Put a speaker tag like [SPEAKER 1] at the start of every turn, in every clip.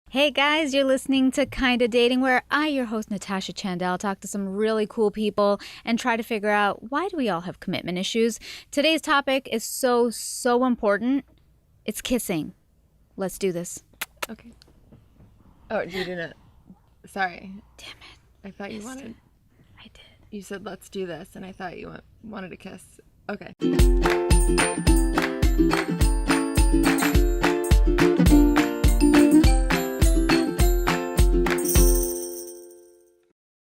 [SPEAKER 1] Hey guys, you're listening to Kinda Dating, where I, your host Natasha Chandel, talk to some really cool people and try to figure out, why do we all have commitment issues? Today's topic is so important. It's kissing. Let's do this.
[SPEAKER 2] Okay. Oh, you didn't. Sorry.
[SPEAKER 1] Damn it.
[SPEAKER 2] I thought you wanted.
[SPEAKER 1] I did.
[SPEAKER 2] You said let's do this, and I thought you wanted to kiss. Okay.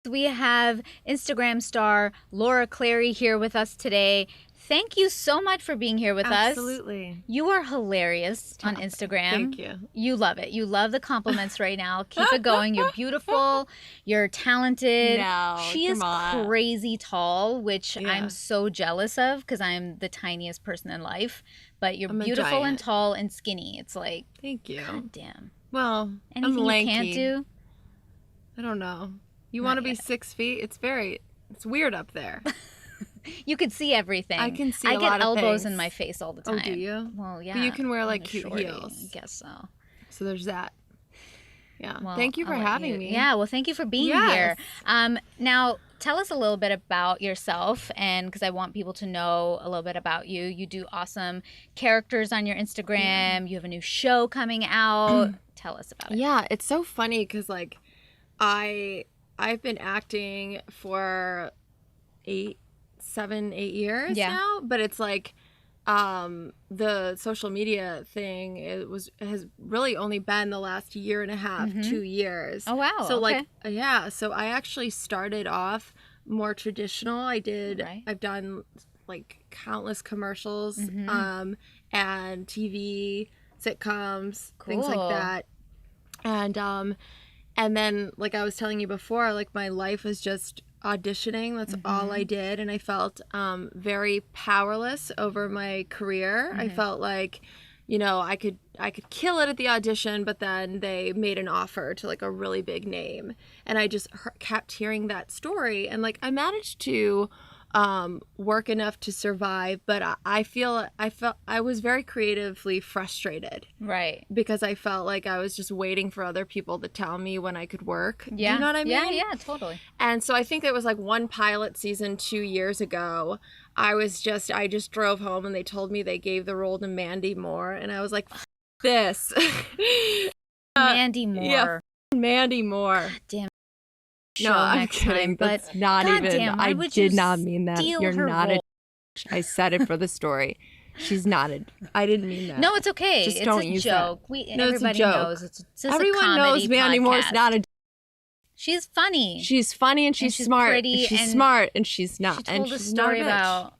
[SPEAKER 1] We have Instagram star Laura Clery here with us today. Thank you so much for being here with us.
[SPEAKER 2] Absolutely.
[SPEAKER 1] You are hilarious on Instagram.
[SPEAKER 2] Thank you.
[SPEAKER 1] You love it. You love the compliments right now. Keep it going. You're beautiful. You're talented.
[SPEAKER 2] No,
[SPEAKER 1] she is
[SPEAKER 2] come on.
[SPEAKER 1] crazy tall, which
[SPEAKER 2] Yeah.
[SPEAKER 1] I'm so jealous of because I'm the tiniest person in life. But you're
[SPEAKER 2] I'm a
[SPEAKER 1] beautiful and
[SPEAKER 2] giant.
[SPEAKER 1] tall and skinny. It's like,
[SPEAKER 2] Thank you.
[SPEAKER 1] God damn.
[SPEAKER 2] Well,
[SPEAKER 1] Anything
[SPEAKER 2] I'm
[SPEAKER 1] you
[SPEAKER 2] lanky.
[SPEAKER 1] can't do?
[SPEAKER 2] I don't know. You
[SPEAKER 1] Not
[SPEAKER 2] want to be
[SPEAKER 1] yet.
[SPEAKER 2] 6 feet? It's weird up there.
[SPEAKER 1] You could see everything.
[SPEAKER 2] I can see
[SPEAKER 1] I
[SPEAKER 2] a
[SPEAKER 1] get
[SPEAKER 2] lot of
[SPEAKER 1] elbows
[SPEAKER 2] things.
[SPEAKER 1] in my face all the
[SPEAKER 2] Oh,
[SPEAKER 1] time.
[SPEAKER 2] do you?
[SPEAKER 1] Well, yeah.
[SPEAKER 2] But you can wear
[SPEAKER 1] I'm
[SPEAKER 2] like
[SPEAKER 1] a
[SPEAKER 2] cute
[SPEAKER 1] shorty,
[SPEAKER 2] heels.
[SPEAKER 1] I guess so.
[SPEAKER 2] So there's that. Yeah.
[SPEAKER 1] Well,
[SPEAKER 2] Thank you for
[SPEAKER 1] I'll let
[SPEAKER 2] having me.
[SPEAKER 1] Yeah, well, thank you for being
[SPEAKER 2] Yes.
[SPEAKER 1] here. Now, tell us a little bit about yourself, and because I want people to know a little bit about you. You do awesome characters on your Instagram.
[SPEAKER 2] Yeah.
[SPEAKER 1] You have a new show coming out. Tell us about it.
[SPEAKER 2] Yeah, it's so funny because like I've been acting for 7, 8 years
[SPEAKER 1] Yeah.
[SPEAKER 2] now, but it's like the social media thing has really only been the last year and a half, 2 years.
[SPEAKER 1] Oh, wow.
[SPEAKER 2] So
[SPEAKER 1] okay.
[SPEAKER 2] so I actually started off more traditional.
[SPEAKER 1] Right.
[SPEAKER 2] I've done like countless commercials
[SPEAKER 1] Mm-hmm.
[SPEAKER 2] and TV sitcoms, things like
[SPEAKER 1] Cool.
[SPEAKER 2] that. And then like I was telling you before, like my life was just auditioning. That's all I did, and I felt very powerless over my career. I felt like, you know, I could kill it at the audition, but then they made an offer to like a really big name, and I just kept hearing that story, and like I managed to work enough to survive, but I felt I was very creatively frustrated
[SPEAKER 1] Right.
[SPEAKER 2] because I felt like I was just waiting for other people to tell me when I could work.
[SPEAKER 1] Yeah.
[SPEAKER 2] Do you know what I mean?
[SPEAKER 1] Yeah, totally.
[SPEAKER 2] And so I think it was like one pilot season 2 years ago. I just drove home and they told me they gave the role to Mandy Moore, and I was like, F- this.
[SPEAKER 1] Mandy Moore.
[SPEAKER 2] yeah, Mandy Moore.
[SPEAKER 1] Damn.
[SPEAKER 2] No,
[SPEAKER 1] Show
[SPEAKER 2] I'm
[SPEAKER 1] next
[SPEAKER 2] kidding.
[SPEAKER 1] time, but
[SPEAKER 2] That's not even.
[SPEAKER 1] goddamn, why
[SPEAKER 2] I
[SPEAKER 1] would you
[SPEAKER 2] did not mean that.
[SPEAKER 1] steal
[SPEAKER 2] You're
[SPEAKER 1] her
[SPEAKER 2] not
[SPEAKER 1] role?
[SPEAKER 2] I said it for the story. She's not a. I didn't mean that.
[SPEAKER 1] No, it's okay.
[SPEAKER 2] Just
[SPEAKER 1] it's
[SPEAKER 2] don't
[SPEAKER 1] a
[SPEAKER 2] use
[SPEAKER 1] joke.
[SPEAKER 2] No, it's a
[SPEAKER 1] Everybody
[SPEAKER 2] joke.
[SPEAKER 1] knows it's just a
[SPEAKER 2] Everyone
[SPEAKER 1] comedy
[SPEAKER 2] knows Mandy Moore's
[SPEAKER 1] podcast.
[SPEAKER 2] not a.
[SPEAKER 1] She's funny.
[SPEAKER 2] She's funny and she's smart.
[SPEAKER 1] pretty
[SPEAKER 2] She's
[SPEAKER 1] and
[SPEAKER 2] smart and she's not.
[SPEAKER 1] She told
[SPEAKER 2] and
[SPEAKER 1] a
[SPEAKER 2] she's
[SPEAKER 1] story
[SPEAKER 2] not a bitch.
[SPEAKER 1] about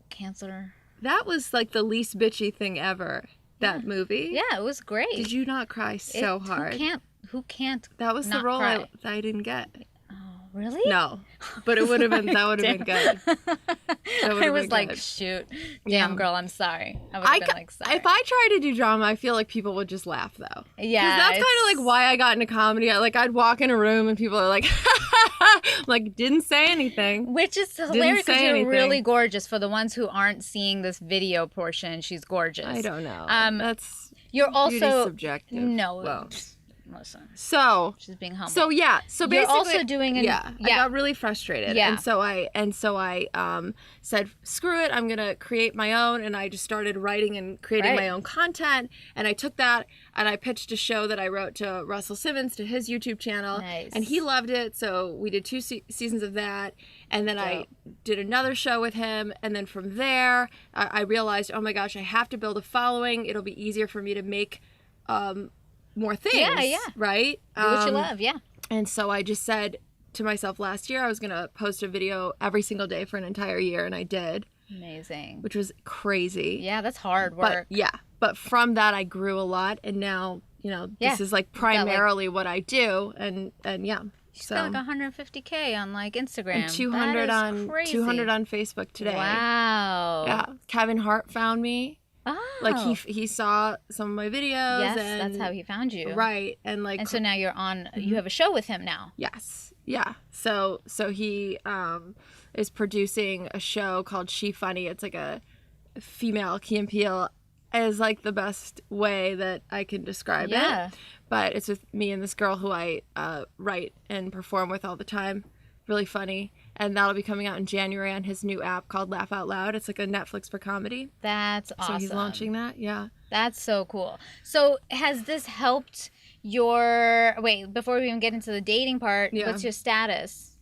[SPEAKER 1] cancer.
[SPEAKER 2] That was like the least bitchy thing ever. That movie.
[SPEAKER 1] Yeah, it was great.
[SPEAKER 2] Did you not cry so hard?
[SPEAKER 1] Who can't?
[SPEAKER 2] That was the
[SPEAKER 1] not
[SPEAKER 2] role
[SPEAKER 1] cry?
[SPEAKER 2] I didn't get.
[SPEAKER 1] Oh, really?
[SPEAKER 2] No, but it would have been. That would have been good.
[SPEAKER 1] I was
[SPEAKER 2] been
[SPEAKER 1] like,
[SPEAKER 2] good.
[SPEAKER 1] shoot,
[SPEAKER 2] Yeah.
[SPEAKER 1] damn girl, I'm sorry. I would have been like, sorry.
[SPEAKER 2] If I tried to do drama, I feel like people would just laugh though.
[SPEAKER 1] Yeah,
[SPEAKER 2] Because that's kind of like why I got into comedy. I'd walk in a room and people are like, like didn't say anything.
[SPEAKER 1] Which is hilarious because
[SPEAKER 2] say
[SPEAKER 1] you're
[SPEAKER 2] anything.
[SPEAKER 1] really gorgeous. For the ones who aren't seeing this video portion, she's gorgeous.
[SPEAKER 2] I don't know. That's
[SPEAKER 1] You're
[SPEAKER 2] beauty's
[SPEAKER 1] also
[SPEAKER 2] subjective.
[SPEAKER 1] no.
[SPEAKER 2] Well,
[SPEAKER 1] Listen,
[SPEAKER 2] so
[SPEAKER 1] she's being humble.
[SPEAKER 2] So yeah, so
[SPEAKER 1] You're
[SPEAKER 2] basically,
[SPEAKER 1] also doing an-
[SPEAKER 2] I
[SPEAKER 1] yeah.
[SPEAKER 2] got really frustrated,
[SPEAKER 1] Yeah.
[SPEAKER 2] and so I said, screw it, I'm gonna create my own, and I just started writing and creating
[SPEAKER 1] Right.
[SPEAKER 2] my own content, and I took that and I pitched a show that I wrote to Russell Simmons to his YouTube channel,
[SPEAKER 1] Nice.
[SPEAKER 2] and he loved it, so we did 2 seasons of that, and then I did another show with him, and then from there I realized, oh my gosh, I have to build a following. It'll be easier for me to make more things,
[SPEAKER 1] Yeah.
[SPEAKER 2] right?
[SPEAKER 1] Do what you love, yeah.
[SPEAKER 2] And so I just said to myself last year I was going to post a video every single day for an entire year, and I did,
[SPEAKER 1] Amazing.
[SPEAKER 2] which was crazy.
[SPEAKER 1] Yeah, that's hard
[SPEAKER 2] But
[SPEAKER 1] work.
[SPEAKER 2] but from that I grew a lot, and now, you know, this is like primarily what I do, and yeah.
[SPEAKER 1] She's
[SPEAKER 2] So
[SPEAKER 1] got like 150K on like Instagram.
[SPEAKER 2] and 200
[SPEAKER 1] That is
[SPEAKER 2] on
[SPEAKER 1] crazy.
[SPEAKER 2] 200 on Facebook today.
[SPEAKER 1] Wow.
[SPEAKER 2] Yeah. Kevin Hart found me.
[SPEAKER 1] Oh.
[SPEAKER 2] Like he saw some of my videos.
[SPEAKER 1] Yes,
[SPEAKER 2] and,
[SPEAKER 1] that's how he found you.
[SPEAKER 2] Right. And like
[SPEAKER 1] And so now you're on. You have a show with him now.
[SPEAKER 2] Yes. Yeah. So he is producing a show called She Funny. It's like a female Key and Peele is like the best way that I can describe
[SPEAKER 1] Yeah.
[SPEAKER 2] it. but it's with me and this girl who I write and perform with all the time. Really funny. And that'll be coming out in January on his new app called Laugh Out Loud. It's like a Netflix for comedy.
[SPEAKER 1] That's awesome.
[SPEAKER 2] So he's launching that. Yeah.
[SPEAKER 1] That's so cool. So has this helped your... Wait, before we even get into the dating part, what's your status?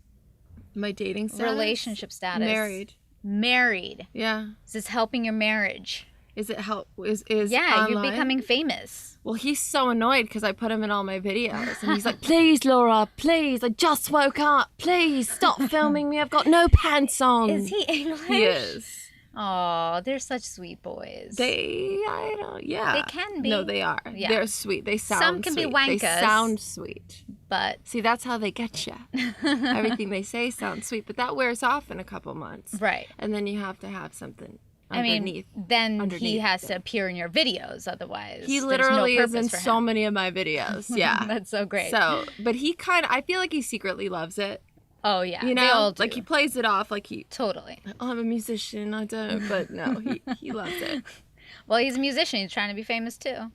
[SPEAKER 2] My dating status?
[SPEAKER 1] Relationship status. Married.
[SPEAKER 2] Yeah.
[SPEAKER 1] Is this helping your marriage?
[SPEAKER 2] Is it help? Is
[SPEAKER 1] Yeah,
[SPEAKER 2] online?
[SPEAKER 1] you're becoming famous.
[SPEAKER 2] Well, he's so annoyed because I put him in all my videos. And he's like, please, Laura, please, I just woke up. Please, stop filming me. I've got no pants on.
[SPEAKER 1] Is he English?
[SPEAKER 2] He is.
[SPEAKER 1] Oh, they're such sweet boys.
[SPEAKER 2] I don't, yeah.
[SPEAKER 1] They can be.
[SPEAKER 2] No, they are.
[SPEAKER 1] Yeah.
[SPEAKER 2] They're sweet. They sound
[SPEAKER 1] Some can
[SPEAKER 2] sweet.
[SPEAKER 1] be wankas.
[SPEAKER 2] They sound sweet.
[SPEAKER 1] But...
[SPEAKER 2] See, that's how they get you. Everything they say sounds sweet, but that wears off in a couple months.
[SPEAKER 1] Right.
[SPEAKER 2] And then you have to have something
[SPEAKER 1] underneath. He has to appear in your videos, otherwise
[SPEAKER 2] he literally
[SPEAKER 1] there's no
[SPEAKER 2] is in
[SPEAKER 1] purpose for
[SPEAKER 2] so
[SPEAKER 1] him.
[SPEAKER 2] many of my videos. Yeah.
[SPEAKER 1] That's so great.
[SPEAKER 2] So, but he kind of, I feel like he secretly loves it.
[SPEAKER 1] Oh yeah,
[SPEAKER 2] you know,
[SPEAKER 1] they all do.
[SPEAKER 2] Like he plays it off like he
[SPEAKER 1] totally.
[SPEAKER 2] I'm a musician, I don't, but no, he loves it.
[SPEAKER 1] Well, he's a musician. He's trying to be famous too.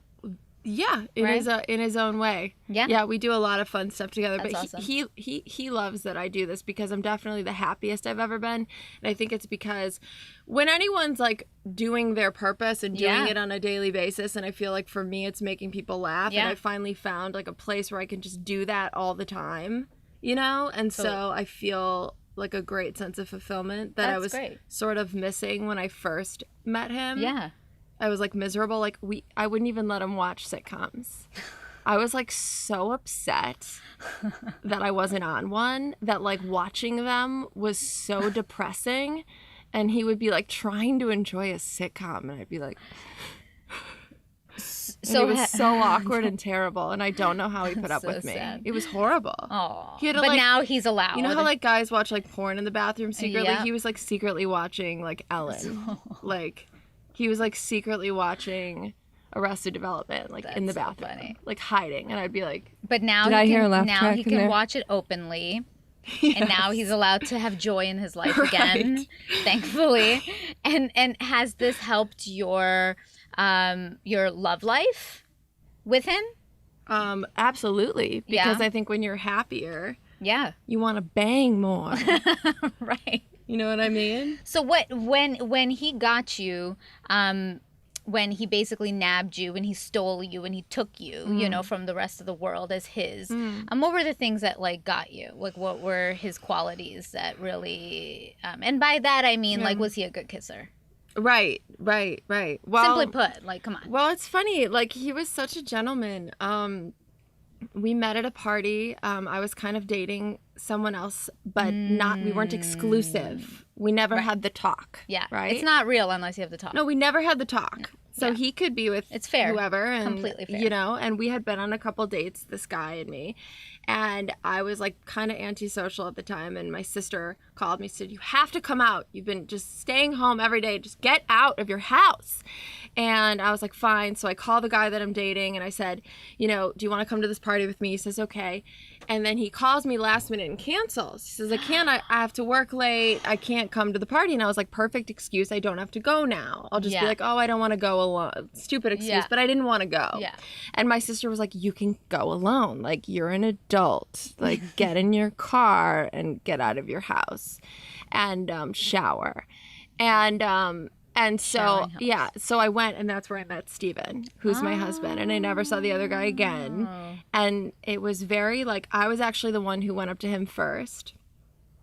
[SPEAKER 2] Yeah, in his own way. Yeah, we do a lot of fun stuff together.
[SPEAKER 1] That's
[SPEAKER 2] but
[SPEAKER 1] awesome.
[SPEAKER 2] he loves that I do this because I'm definitely the happiest I've ever been, and I think it's because when anyone's like doing their purpose and doing it on a daily basis, and I feel like for me it's making people laugh, and I finally found like a place where I can just do that all the time, you know, and so I feel like a great sense of fulfillment that I was sort of missing when I first met him.
[SPEAKER 1] Yeah.
[SPEAKER 2] I was like miserable. Like I wouldn't even let him watch sitcoms. I was like so upset that I wasn't on one, that like watching them was so depressing. And he would be like trying to enjoy a sitcom, and I'd be like, so it was so awkward and terrible, and I don't know how he put up with me.
[SPEAKER 1] Sad.
[SPEAKER 2] It was horrible.
[SPEAKER 1] Oh,
[SPEAKER 2] but
[SPEAKER 1] like, now he's allowed.
[SPEAKER 2] You know how like guys watch like porn in the bathroom secretly?
[SPEAKER 1] Yeah.
[SPEAKER 2] He was like secretly watching like Ellen, like. He was like secretly watching Arrested Development, like in the bathroom,
[SPEAKER 1] funny.
[SPEAKER 2] Like hiding, and I'd be like,
[SPEAKER 1] "But now he can watch it openly, and now he's allowed to have joy in his life again, thankfully." And has this helped your love life with him?
[SPEAKER 2] Absolutely, because I think when you're happier, you want to bang more,
[SPEAKER 1] right?
[SPEAKER 2] You know what I mean?
[SPEAKER 1] So when he got you, when he basically nabbed you, when he stole you, when he took you, you know, from the rest of the world as his, what were the things that like got you? Like what were his qualities that really, and by that I mean like, was he a good kisser?
[SPEAKER 2] Right. Well,
[SPEAKER 1] simply put, like, come on.
[SPEAKER 2] Well, it's funny. Like he was such a gentleman. We met at a party. I was kind of dating someone else, but we weren't exclusive. We never had the talk.
[SPEAKER 1] Yeah.
[SPEAKER 2] Right?
[SPEAKER 1] It's not real unless you have the talk.
[SPEAKER 2] No, we never had the talk. No. So he could be with whoever. And,
[SPEAKER 1] completely fair.
[SPEAKER 2] You know, and we had been on a couple dates, this guy and me. And I was like kind of antisocial at the time. And my sister called me, said, "You have to come out. You've been just staying home every day. Just get out of your house." And I was like, fine. So I called the guy that I'm dating and I said, you know, "Do you want to come to this party with me?" He says, "Okay." And then he calls me last minute and cancels. He says, I have to work late. I can't come to the party. And I was like, perfect excuse. I don't have to go now. I'll just be like, oh, I don't want to go alone. Stupid excuse, but I didn't want to go. Yeah. And my sister was like, you can go alone. Like, you're an adult. Like, get in your car and get out of your house and shower. And so, so I went, and that's where I met Steeven, who's my husband, and I never saw the other guy again. And it was very, like, I was actually the one who went up to him first.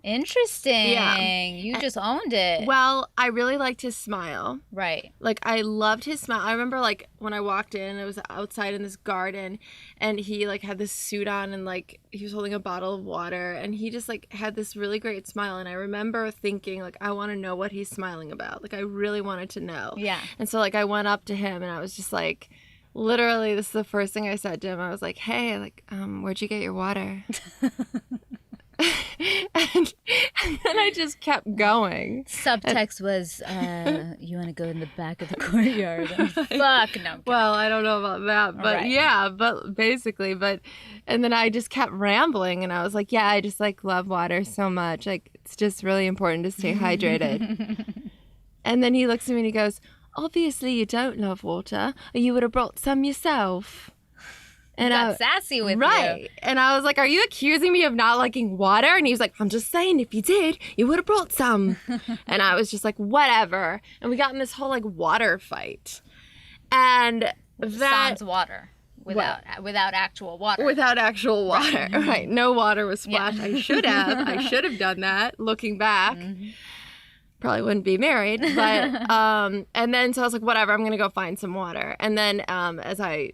[SPEAKER 1] Interesting. Yeah. You just owned it.
[SPEAKER 2] Well, I really liked his smile.
[SPEAKER 1] Right.
[SPEAKER 2] Like, I loved his smile. I remember, like, when I walked in, it was outside in this garden, and he, like, had this suit on, and, like, he was holding a bottle of water, and he just, like, had this really great smile. And I remember thinking, like, I want to know what he's smiling about. Like, I really wanted to know. Yeah. And so, like, I went up to him, and I was just, like, literally, this is the first thing I said to him. I was like, hey, like, where'd you get your water? and then I just kept going.
[SPEAKER 1] Subtext was, you want to go in the back of the courtyard. Fuck, no.
[SPEAKER 2] Well, I don't know about that, but but basically, and then I just kept rambling, and I was like, yeah, I just like love water so much. Like, it's just really important to stay hydrated. And then he looks at me and he goes, obviously you don't love water, or you would have brought some yourself.
[SPEAKER 1] And got sassy with you.
[SPEAKER 2] And I was like, are you accusing me of not liking water? And he was like, I'm just saying, if you did, you would have brought some. And I was just like, whatever. And we got in this whole like water fight. And
[SPEAKER 1] sans water. Without actual water.
[SPEAKER 2] Without actual water. Right. No water was splashed. Yeah. I should have done that looking back. Probably wouldn't be married. But and then so I was like, whatever, I'm gonna go find some water. And then as I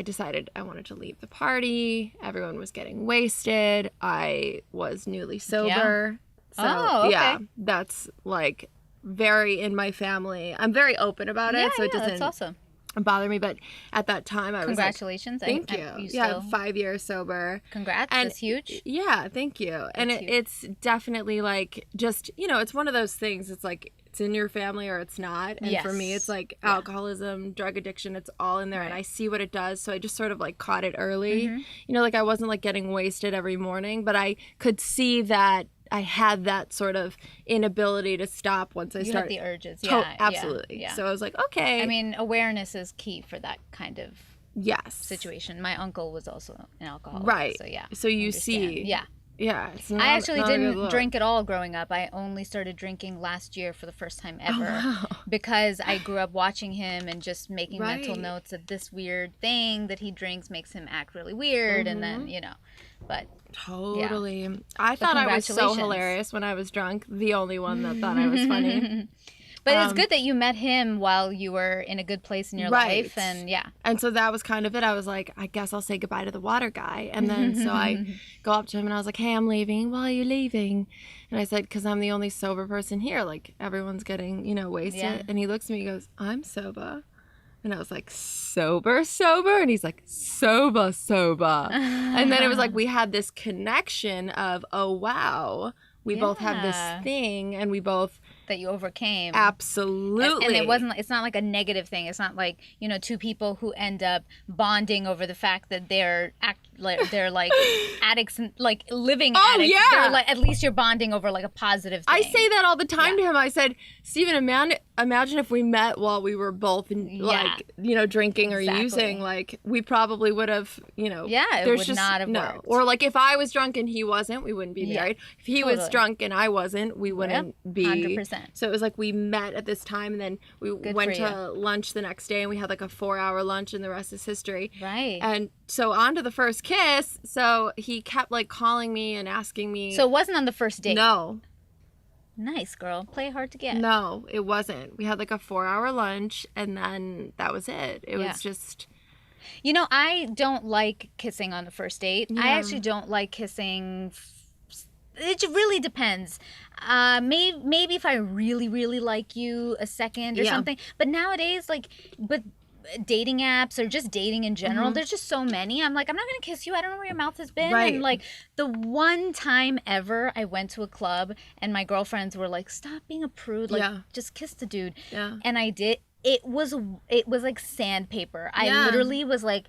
[SPEAKER 2] decided I wanted to leave the party. Everyone was getting wasted. I was newly sober. Yeah. So yeah, that's like very in my family. I'm very open about it. So it doesn't
[SPEAKER 1] that's awesome.
[SPEAKER 2] Bother me, but at that time I was
[SPEAKER 1] congratulations.
[SPEAKER 2] Like, thank you. Yeah, 5 years sober.
[SPEAKER 1] Congrats, that's huge.
[SPEAKER 2] Yeah, thank you. And it's definitely like just, it's one of those things. It's like it's in your family or it's not. And for me, it's like alcoholism, drug addiction, it's all in there. Right. And I see what it does. So I just sort of like caught it early. Like I wasn't like getting wasted every morning, but I could see that I had that sort of inability to stop once I started.
[SPEAKER 1] You had the urges,
[SPEAKER 2] absolutely. Yeah. So I was like, okay.
[SPEAKER 1] I mean, awareness is key for that kind of situation. My uncle was also an alcoholic.
[SPEAKER 2] Right.
[SPEAKER 1] So yeah.
[SPEAKER 2] So you see.
[SPEAKER 1] Yeah.
[SPEAKER 2] Yeah.
[SPEAKER 1] I actually didn't drink at all growing up. I only started drinking last year for the first time ever because I grew up watching him and just making mental notes of this weird thing that he drinks makes him act really weird. And then, but...
[SPEAKER 2] Totally. Yeah. I thought I was so hilarious when I was drunk. The only one that thought I was funny.
[SPEAKER 1] But it's good that you met him while you were in a good place in your life. And
[SPEAKER 2] And so that was kind of it. I was like, I guess I'll say goodbye to the water guy. And then so I go up to him and I was like, hey, I'm leaving. Why are you leaving? And I said, because I'm the only sober person here. Like everyone's getting, wasted. Yeah. And he looks at me and goes, I'm sober. And I was like, sober? And he's like, sober. And then it was like we had this connection of, oh, wow. We both have this thing and we both...
[SPEAKER 1] That you overcame.
[SPEAKER 2] Absolutely.
[SPEAKER 1] And it's not like a negative thing. It's not like, two people who end up bonding over the fact that they're like addicts and like living addicts. Yeah. They're like, at least you're bonding over like a positive thing.
[SPEAKER 2] I say that all the time to him. I said, Stephen, imagine if we met while we were both drinking or using, like we probably would have,
[SPEAKER 1] it would not have worked.
[SPEAKER 2] Or like if I was drunk and he wasn't, we wouldn't be married. If he was drunk and I wasn't, we wouldn't be.
[SPEAKER 1] 100%.
[SPEAKER 2] So it was like we met at this time and then we went to lunch the next day and we had like a 4-hour lunch and the rest is history.
[SPEAKER 1] Right.
[SPEAKER 2] And so on to the first kiss. So he kept like calling me and asking me.
[SPEAKER 1] So it wasn't on the first date?
[SPEAKER 2] No.
[SPEAKER 1] Nice, girl. Play hard to get.
[SPEAKER 2] No, it wasn't. We had like a 4-hour lunch and then that was it. It was just...
[SPEAKER 1] I don't like kissing on the first date. Yeah. I actually don't like kissing... It really depends. Maybe if I really, really like you a second or something. But nowadays, dating apps or just dating in general, there's just so many. I'm like, I'm not going to kiss you. I don't know where your mouth has been.
[SPEAKER 2] Right.
[SPEAKER 1] And like the one time ever I went to a club and my girlfriends were like, stop being a prude. Like, just kiss the dude. Yeah. And I did. It was like sandpaper. I literally was like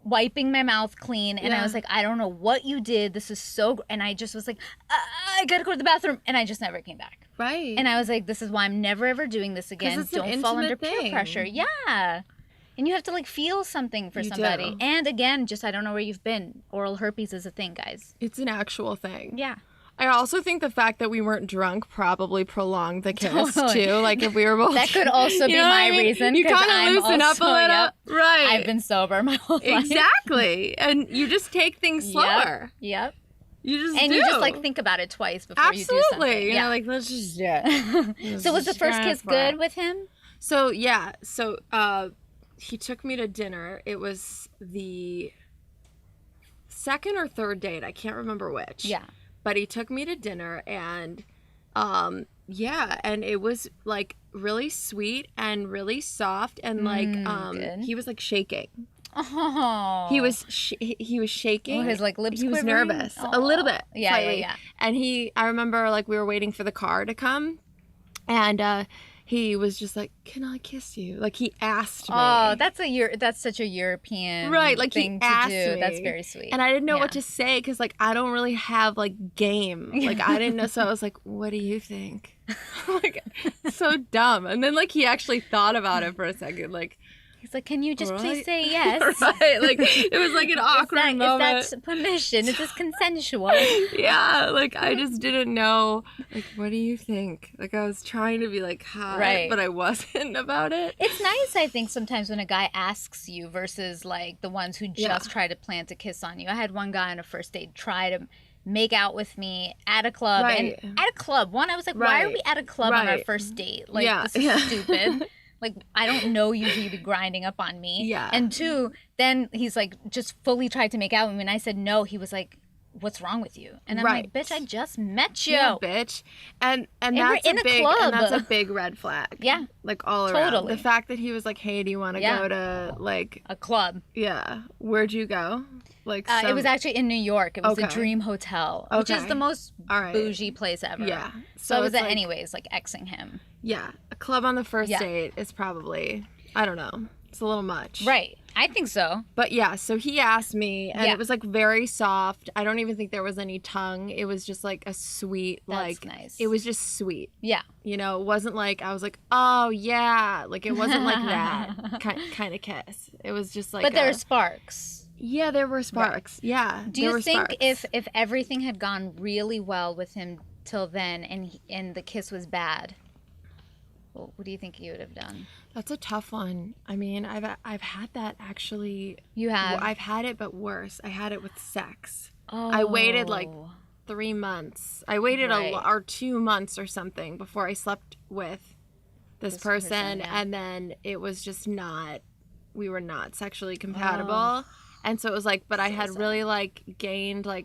[SPEAKER 1] wiping my mouth clean and I was like, I don't know what you did. This is so... And I just was like, I gotta go to the bathroom. And I just never came back.
[SPEAKER 2] Right.
[SPEAKER 1] And I was like, this is why I'm never ever doing this again. Don't fall under peer pressure. Yeah. And you have to like feel something for somebody. And again, just I don't know where you've been. Oral herpes is a thing, guys.
[SPEAKER 2] It's an actual thing.
[SPEAKER 1] Yeah.
[SPEAKER 2] I also think the fact that we weren't drunk probably prolonged the kiss too. Like if we were both,
[SPEAKER 1] that could also be my reason.
[SPEAKER 2] You kind of loosen up a little, right?
[SPEAKER 1] I've been sober my whole life.
[SPEAKER 2] Exactly, and you just take things slower.
[SPEAKER 1] Yep.
[SPEAKER 2] You
[SPEAKER 1] just like think about it twice before you do something.
[SPEAKER 2] Yeah, like let's just
[SPEAKER 1] So was the first kiss good with him?
[SPEAKER 2] So he took me to dinner. It was the second or third date. I can't remember which.
[SPEAKER 1] Yeah.
[SPEAKER 2] But he took me to dinner and and it was like really sweet and really soft and like he was like shaking.
[SPEAKER 1] Oh.
[SPEAKER 2] He was shaking.
[SPEAKER 1] Oh, his like lips
[SPEAKER 2] He was
[SPEAKER 1] quivering?
[SPEAKER 2] nervous. A little bit.
[SPEAKER 1] Yeah,
[SPEAKER 2] slightly.
[SPEAKER 1] yeah.
[SPEAKER 2] And I remember like we were waiting for the car to come and he was just like, "Can I kiss you?" Like he asked me.
[SPEAKER 1] Oh, that's such a European
[SPEAKER 2] like
[SPEAKER 1] thing
[SPEAKER 2] he asked
[SPEAKER 1] to do.
[SPEAKER 2] Me.
[SPEAKER 1] That's very sweet.
[SPEAKER 2] And I didn't know what to say because like I don't really have like game. Like I didn't know, so I was like, "What do you think?" Like so dumb. And then like he actually thought about it for a second. Like
[SPEAKER 1] He's like, can you just
[SPEAKER 2] Right?
[SPEAKER 1] please say yes?
[SPEAKER 2] Right, like, it was like an awkward moment.
[SPEAKER 1] Is that permission? Is this consensual?
[SPEAKER 2] Yeah, like, I just didn't know, like, what do you think? Like, I was trying to be, like, hot,
[SPEAKER 1] Right.
[SPEAKER 2] but I wasn't about it.
[SPEAKER 1] It's nice, I think, sometimes when a guy asks you versus, like, the ones who just try to plant a kiss on you. I had one guy on a first date try to make out with me at a club.
[SPEAKER 2] Right.
[SPEAKER 1] And at a club. One, I was like, why are we at a club on our first date? Like, this is stupid. Like, I don't know you to be grinding up on me.
[SPEAKER 2] Yeah.
[SPEAKER 1] And two, then he's like, just fully tried to make out with me. And I said no. He was like, what's wrong with you? And I'm like, bitch, I just met you.
[SPEAKER 2] Yeah, bitch. And
[SPEAKER 1] we're
[SPEAKER 2] that's
[SPEAKER 1] in
[SPEAKER 2] a
[SPEAKER 1] a
[SPEAKER 2] big
[SPEAKER 1] club.
[SPEAKER 2] and that's a big red flag.
[SPEAKER 1] Yeah.
[SPEAKER 2] Like, all around.
[SPEAKER 1] Totally.
[SPEAKER 2] The fact that he was like, hey, do you want to go to, like,
[SPEAKER 1] a club?
[SPEAKER 2] Yeah. Where'd you go? Like,
[SPEAKER 1] it was actually in New York. It was the Dream Hotel, which is the most bougie place ever.
[SPEAKER 2] Yeah.
[SPEAKER 1] So I was
[SPEAKER 2] like,
[SPEAKER 1] anyways, like, Xing him.
[SPEAKER 2] Yeah. A club on the first date is probably, I don't know. It's a little much.
[SPEAKER 1] Right. I think so.
[SPEAKER 2] But yeah, so he asked me, and it was like very soft. I don't even think there was any tongue. It was just like a sweet,
[SPEAKER 1] That's nice.
[SPEAKER 2] It was just sweet.
[SPEAKER 1] Yeah.
[SPEAKER 2] You know, it wasn't like, I was like, oh yeah. Like, it wasn't like that kind of kiss. It was just like,
[SPEAKER 1] but there are sparks.
[SPEAKER 2] Yeah, there were sparks. Right. Yeah.
[SPEAKER 1] Do you think if everything had gone really well with him till then and the kiss was bad, what do you think you would have done?
[SPEAKER 2] That's a tough one. I mean, I've had that actually.
[SPEAKER 1] You have?
[SPEAKER 2] Well, I've had it, but worse. I had it with sex.
[SPEAKER 1] Oh.
[SPEAKER 2] I waited like 3 months. I waited or 2 months or something before I slept with this person, and then it was just not. We were not sexually compatible. Oh. And so it was like, but I had really like gained I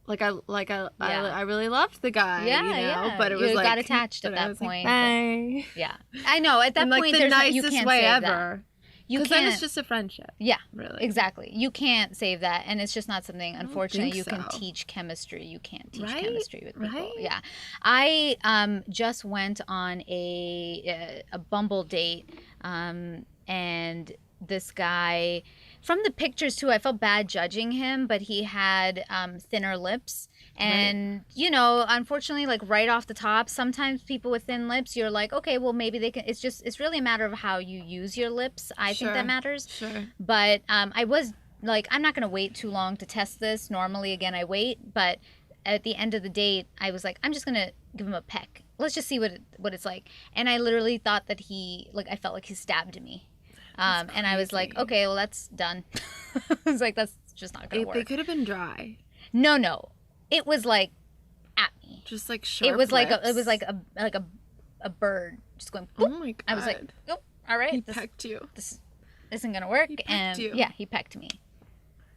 [SPEAKER 2] really loved the guy, you know, but it was like,
[SPEAKER 1] got attached at that point.
[SPEAKER 2] Like,
[SPEAKER 1] yeah, I know. At that
[SPEAKER 2] and,
[SPEAKER 1] point,
[SPEAKER 2] like, the
[SPEAKER 1] there's
[SPEAKER 2] nicest
[SPEAKER 1] you can't
[SPEAKER 2] way
[SPEAKER 1] save
[SPEAKER 2] ever.
[SPEAKER 1] You
[SPEAKER 2] can't. Then it's just a friendship.
[SPEAKER 1] Yeah,
[SPEAKER 2] really,
[SPEAKER 1] exactly. You can't save that, and it's just not something. Unfortunately, you can teach chemistry. You can't teach chemistry with people.
[SPEAKER 2] Right?
[SPEAKER 1] Yeah, I just went on a Bumble date, and this guy. From the pictures, too, I felt bad judging him, but he had thinner lips. And, you know, unfortunately, like, right off the top, sometimes people with thin lips, you're like, okay, well, maybe they can. It's really a matter of how you use your lips. I think that matters.
[SPEAKER 2] Sure.
[SPEAKER 1] But I was like, I'm not going to wait too long to test this. Normally, again, I wait. But at the end of the date, I was like, I'm just going to give him a peck. Let's just see what it's like. And I literally thought that I felt like he stabbed me. And I was like, okay, well, that's done. I was like, that's just not going to work.
[SPEAKER 2] They could have been dry.
[SPEAKER 1] No. It was like at me.
[SPEAKER 2] Just like sharp
[SPEAKER 1] It was like a bird just going, boop.
[SPEAKER 2] Oh my God.
[SPEAKER 1] I was like, oh, all right.
[SPEAKER 2] He pecked you.
[SPEAKER 1] This isn't going to work.
[SPEAKER 2] He pecked
[SPEAKER 1] and
[SPEAKER 2] you.
[SPEAKER 1] Yeah, he pecked me.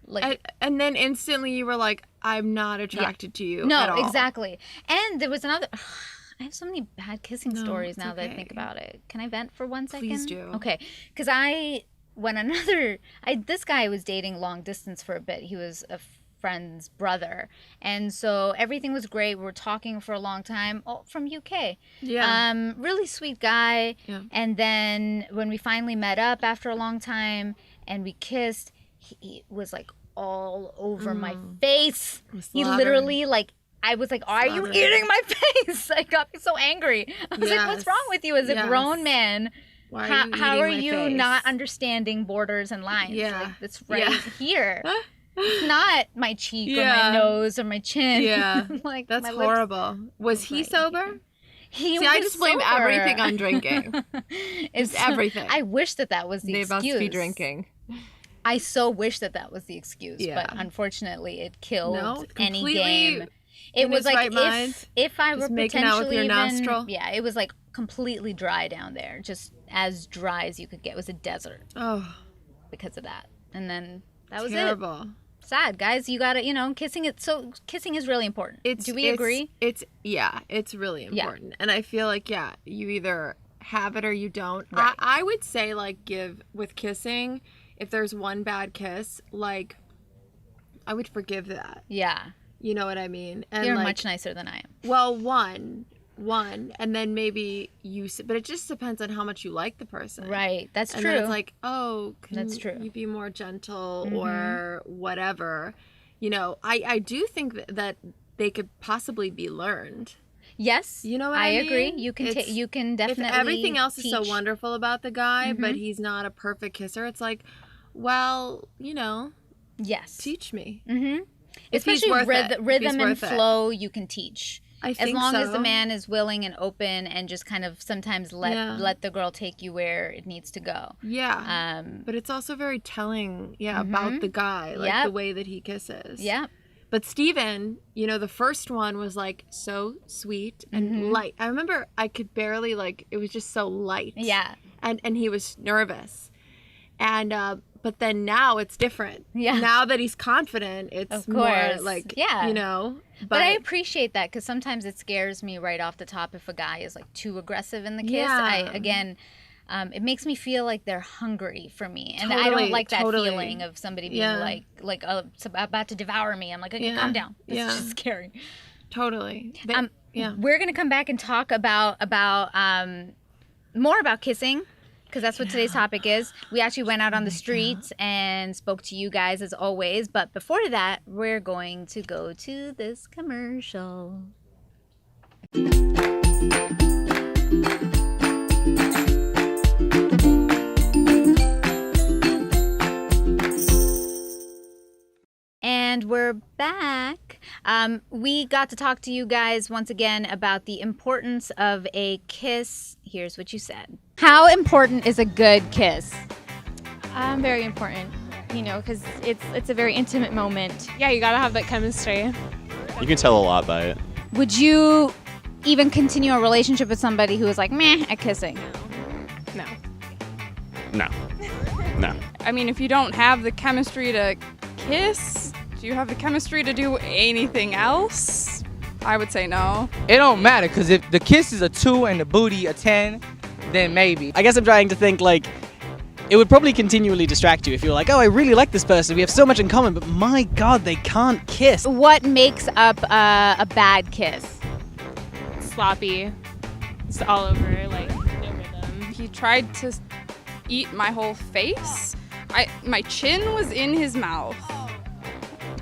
[SPEAKER 1] Like,
[SPEAKER 2] and then instantly you were like, I'm not attracted to you at all.
[SPEAKER 1] No, exactly. And there was another... I have so many bad kissing stories now that I think about it. Can I vent for 1 second?
[SPEAKER 2] Please do.
[SPEAKER 1] Okay. Because this guy was dating long distance for a bit. He was a friend's brother. And so everything was great. We were talking for a long time. Oh, from UK.
[SPEAKER 2] Yeah.
[SPEAKER 1] Really sweet guy.
[SPEAKER 2] Yeah.
[SPEAKER 1] And then when we finally met up after a long time and we kissed, he was like all over my face. He literally like... I was like, are you eating my face? I got so angry. I was like, what's wrong with you as a grown man? How are you not understanding borders and lines?
[SPEAKER 2] Yeah.
[SPEAKER 1] Like, it's right here. It's not my cheek or my nose or my chin.
[SPEAKER 2] Yeah.
[SPEAKER 1] Like,
[SPEAKER 2] that's horrible. Was he sober?
[SPEAKER 1] I
[SPEAKER 2] just blame everything on drinking. It's everything.
[SPEAKER 1] I wish that was the excuse.
[SPEAKER 2] They must be drinking.
[SPEAKER 1] I so wish that was the excuse.
[SPEAKER 2] Yeah.
[SPEAKER 1] But unfortunately, it killed any
[SPEAKER 2] completely...
[SPEAKER 1] game. It was like if I were
[SPEAKER 2] making out with your nostril.
[SPEAKER 1] Yeah, it was like completely dry down there, just as dry as you could get. It was a desert. Oh, because of that. And then that was
[SPEAKER 2] terrible.
[SPEAKER 1] It. Sad, guys. You gotta, kissing is really important. Do we agree?
[SPEAKER 2] It's really important. Yeah. And I feel like you either have it or you don't. Right. I would say like with kissing, if there's one bad kiss, like I would forgive that.
[SPEAKER 1] Yeah.
[SPEAKER 2] You know what I mean? And
[SPEAKER 1] you're much nicer than I am.
[SPEAKER 2] Well, one, and then maybe but it just depends on how much you like the person.
[SPEAKER 1] Right, that's true.
[SPEAKER 2] And then it's like,
[SPEAKER 1] that's true.
[SPEAKER 2] You be more gentle or whatever. You know, I do think that they could possibly be learned.
[SPEAKER 1] Yes,
[SPEAKER 2] You know what
[SPEAKER 1] I
[SPEAKER 2] I
[SPEAKER 1] agree.
[SPEAKER 2] mean?
[SPEAKER 1] You can you can
[SPEAKER 2] If
[SPEAKER 1] definitely
[SPEAKER 2] everything else is so
[SPEAKER 1] teach.
[SPEAKER 2] wonderful about the guy, but he's not a perfect kisser, it's like, well,
[SPEAKER 1] Yes.
[SPEAKER 2] teach me.
[SPEAKER 1] Mm-hmm.
[SPEAKER 2] If he's
[SPEAKER 1] Especially
[SPEAKER 2] worth it. If he's
[SPEAKER 1] rhythm and
[SPEAKER 2] worth it.
[SPEAKER 1] flow, you can teach.
[SPEAKER 2] I
[SPEAKER 1] As
[SPEAKER 2] think
[SPEAKER 1] long as the
[SPEAKER 2] so.
[SPEAKER 1] man is willing and open and just kind of sometimes let the girl take you where it needs to go.
[SPEAKER 2] Yeah. But it's also very telling, about the guy, like the way that he kisses.
[SPEAKER 1] Yeah.
[SPEAKER 2] But Steeven, the first one was like so sweet and light. I remember I could barely it was just so light.
[SPEAKER 1] Yeah.
[SPEAKER 2] And he was nervous. And but then now it's different.
[SPEAKER 1] Yeah.
[SPEAKER 2] Now that he's confident, it's more like,
[SPEAKER 1] But I appreciate that because sometimes it scares me right off the top if a guy is like too aggressive in the kiss. It makes me feel like they're hungry for me, and I don't like that feeling of somebody being it's about to devour me. I'm like, okay, calm down. This is just scary.
[SPEAKER 2] Totally.
[SPEAKER 1] We're gonna come back and talk about more about kissing. Because that's what today's topic is. We actually went out on the streets and spoke to you guys as always. But before that, we're going to go to this commercial. And we're back. We got to talk to you guys once again about the importance of a kiss. Here's what you said. How important is a good kiss?
[SPEAKER 3] Very important, because it's a very intimate moment.
[SPEAKER 4] Yeah, you gotta have that chemistry.
[SPEAKER 5] You can tell a lot by it.
[SPEAKER 1] Would you even continue a relationship with somebody who is like meh at kissing?
[SPEAKER 4] No.
[SPEAKER 5] No. No.
[SPEAKER 4] I mean, if you don't have the chemistry to kiss, do you have the chemistry to do anything else? I would say no.
[SPEAKER 6] It don't matter, because if the kiss is a 2 and the booty a 10, then maybe.
[SPEAKER 7] I guess I'm trying to think it would probably continually distract you if you're like, oh, I really like this person. We have so much in common, but my God, they can't kiss.
[SPEAKER 1] What makes up a bad kiss?
[SPEAKER 4] Sloppy. It's all over, no rhythm. He tried to eat my whole face. My chin was in his mouth.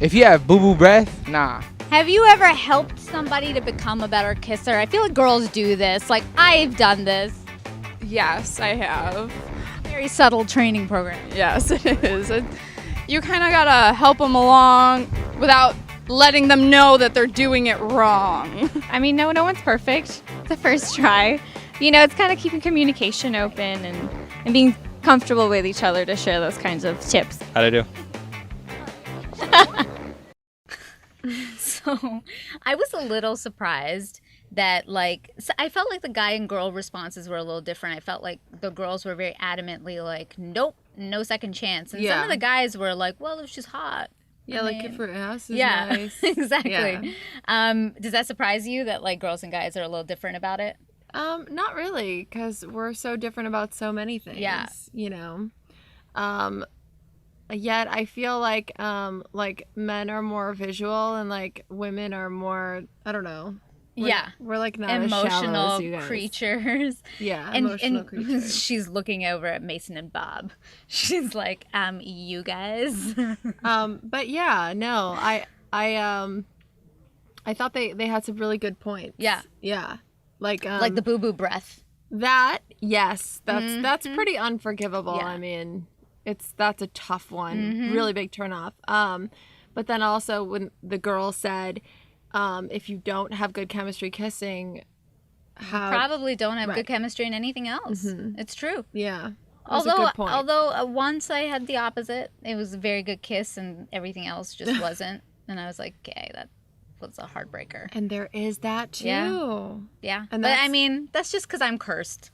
[SPEAKER 6] If you have boo-boo breath, nah.
[SPEAKER 1] Have you ever helped somebody to become a better kisser? I feel like girls do this. Like, I've done this.
[SPEAKER 4] Yes, I have.
[SPEAKER 1] Very subtle training program.
[SPEAKER 4] Yes, it is. You kind of gotta help them along without letting them know that they're doing it wrong.
[SPEAKER 3] I mean, no one's perfect. It's a first try. It's kind of keeping communication open and being comfortable with each other to share those kinds of tips.
[SPEAKER 5] How'd I do?
[SPEAKER 1] So I was a little surprised that I felt like the guy and girl responses were a little different. I felt like the girls were very adamantly like, nope, no second chance. And some of the guys were like, well, if she's hot.
[SPEAKER 2] Yeah, if her ass is nice.
[SPEAKER 1] Exactly. Yeah. Does that surprise you that girls and guys are a little different about it?
[SPEAKER 2] Not really, because we're so different about so many things.
[SPEAKER 1] Yeah.
[SPEAKER 2] Yet I feel like men are more visual and women are more, I don't know. We're not
[SPEAKER 1] emotional
[SPEAKER 2] as shallow as you guys.
[SPEAKER 1] Creatures.
[SPEAKER 2] Yeah,
[SPEAKER 1] and
[SPEAKER 2] creatures.
[SPEAKER 1] She's looking over at Mason and Bob. She's like, you guys.
[SPEAKER 2] But yeah, no, I thought they had some really good points.
[SPEAKER 1] Yeah.
[SPEAKER 2] Yeah.
[SPEAKER 1] Like the boo-boo breath.
[SPEAKER 2] That, yes, that's pretty unforgivable. Yeah. I mean, that's a tough one. Really big turnoff. But then also when the girl said, if you don't have good chemistry kissing,
[SPEAKER 1] you probably don't have good chemistry in anything else. It's true.
[SPEAKER 2] Yeah.
[SPEAKER 1] Although once I had the opposite, it was a very good kiss and everything else just wasn't. And I was like, okay, that was a heartbreaker.
[SPEAKER 2] And there is that too.
[SPEAKER 1] Yeah. But I mean, that's just because I'm cursed.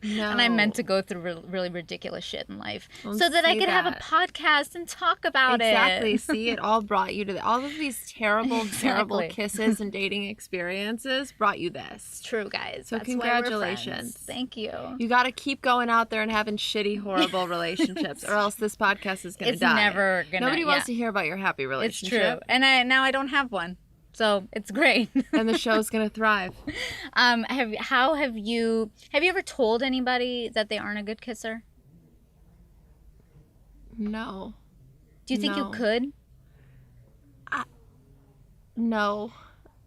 [SPEAKER 2] No.
[SPEAKER 1] And I meant to go through really ridiculous shit in life so that I could have a podcast and talk about it.
[SPEAKER 2] Exactly. See, it all brought you to all of these terrible, terrible kisses and dating experiences brought you this.
[SPEAKER 1] It's true, guys.
[SPEAKER 2] So
[SPEAKER 1] that's
[SPEAKER 2] congratulations.
[SPEAKER 1] Why we're friends. Thank you.
[SPEAKER 2] You got to keep going out there and having shitty, horrible relationships, or else this podcast is going to die.
[SPEAKER 1] It's never going to.
[SPEAKER 2] Nobody wants to hear about your happy relationship.
[SPEAKER 1] It's true. And now I don't have one. So it's great.
[SPEAKER 2] And the show's gonna thrive.
[SPEAKER 1] Have you ever told anybody that they aren't a good kisser?
[SPEAKER 2] No.
[SPEAKER 1] Do you think you could?
[SPEAKER 2] No.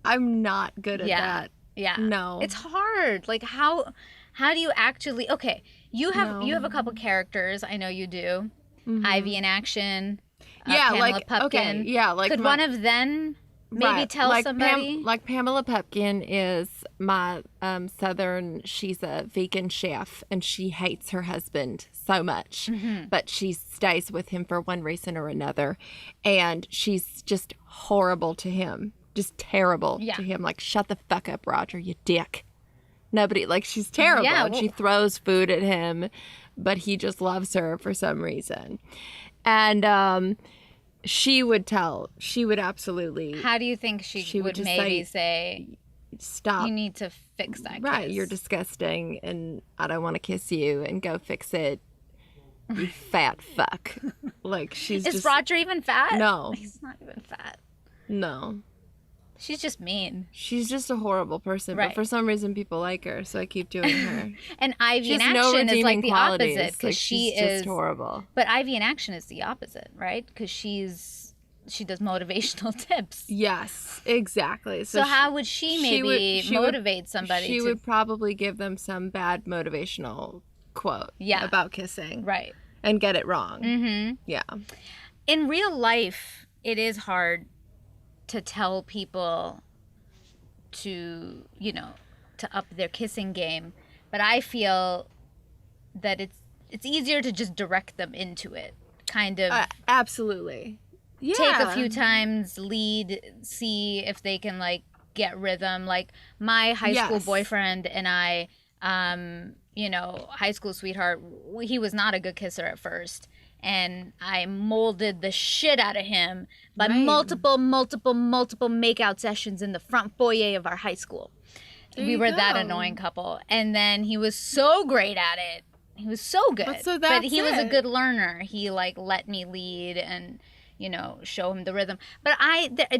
[SPEAKER 2] I'm not good at that.
[SPEAKER 1] Yeah.
[SPEAKER 2] No.
[SPEAKER 1] It's hard. Like how do you actually you have a couple characters, I know you do. Ivy in Action. Pamela Pupkin.
[SPEAKER 2] Okay, yeah, like
[SPEAKER 1] could one of them maybe tell
[SPEAKER 2] like
[SPEAKER 1] somebody?
[SPEAKER 2] like Pamela Pupkin is my she's a vegan chef and she hates her husband so much, but she stays with him for one reason or another, and she's just horrible to him, just terrible to him. Like, shut the fuck up, Roger, you dick. Nobody, like, she's terrible, and she throws food at him, but he just loves her for some reason. And she would absolutely.
[SPEAKER 1] How do you think she would maybe say,
[SPEAKER 2] stop,
[SPEAKER 1] you need to fix that
[SPEAKER 2] right,
[SPEAKER 1] kiss.
[SPEAKER 2] You're disgusting and I don't want to kiss you, and go fix it, you fat fuck. Like, she's
[SPEAKER 1] Is
[SPEAKER 2] just,
[SPEAKER 1] Roger even fat?
[SPEAKER 2] No.
[SPEAKER 1] He's not even fat.
[SPEAKER 2] No.
[SPEAKER 1] She's just mean.
[SPEAKER 2] She's just a horrible person, but for some reason people like her, so I keep doing her.
[SPEAKER 1] And Ivy in
[SPEAKER 2] She has no
[SPEAKER 1] Action is like
[SPEAKER 2] redeeming
[SPEAKER 1] the
[SPEAKER 2] qualities.
[SPEAKER 1] opposite, because
[SPEAKER 2] Like,
[SPEAKER 1] she
[SPEAKER 2] she's
[SPEAKER 1] is
[SPEAKER 2] just horrible.
[SPEAKER 1] But Ivy in Action is the opposite, right? Because she does motivational tips.
[SPEAKER 2] Yes, exactly.
[SPEAKER 1] So how would she maybe motivate somebody?
[SPEAKER 2] She would probably give them some bad motivational quote about kissing.
[SPEAKER 1] Right.
[SPEAKER 2] And get it wrong.
[SPEAKER 1] Mm-hmm.
[SPEAKER 2] Yeah.
[SPEAKER 1] In real life, it is hard to tell people to up their kissing game, but I feel that it's easier to just direct them into it, kind of.
[SPEAKER 2] Absolutely. Yeah.
[SPEAKER 1] Take a few times, lead, see if they can like get rhythm. Like my high school boyfriend and I, high school sweetheart, he was not a good kisser at first. And I molded the shit out of him by multiple makeout sessions in the front foyer of our high school. We were that annoying couple. And then he was so great at it. He was so good. But he was a good learner. He like let me lead and, show him the rhythm. But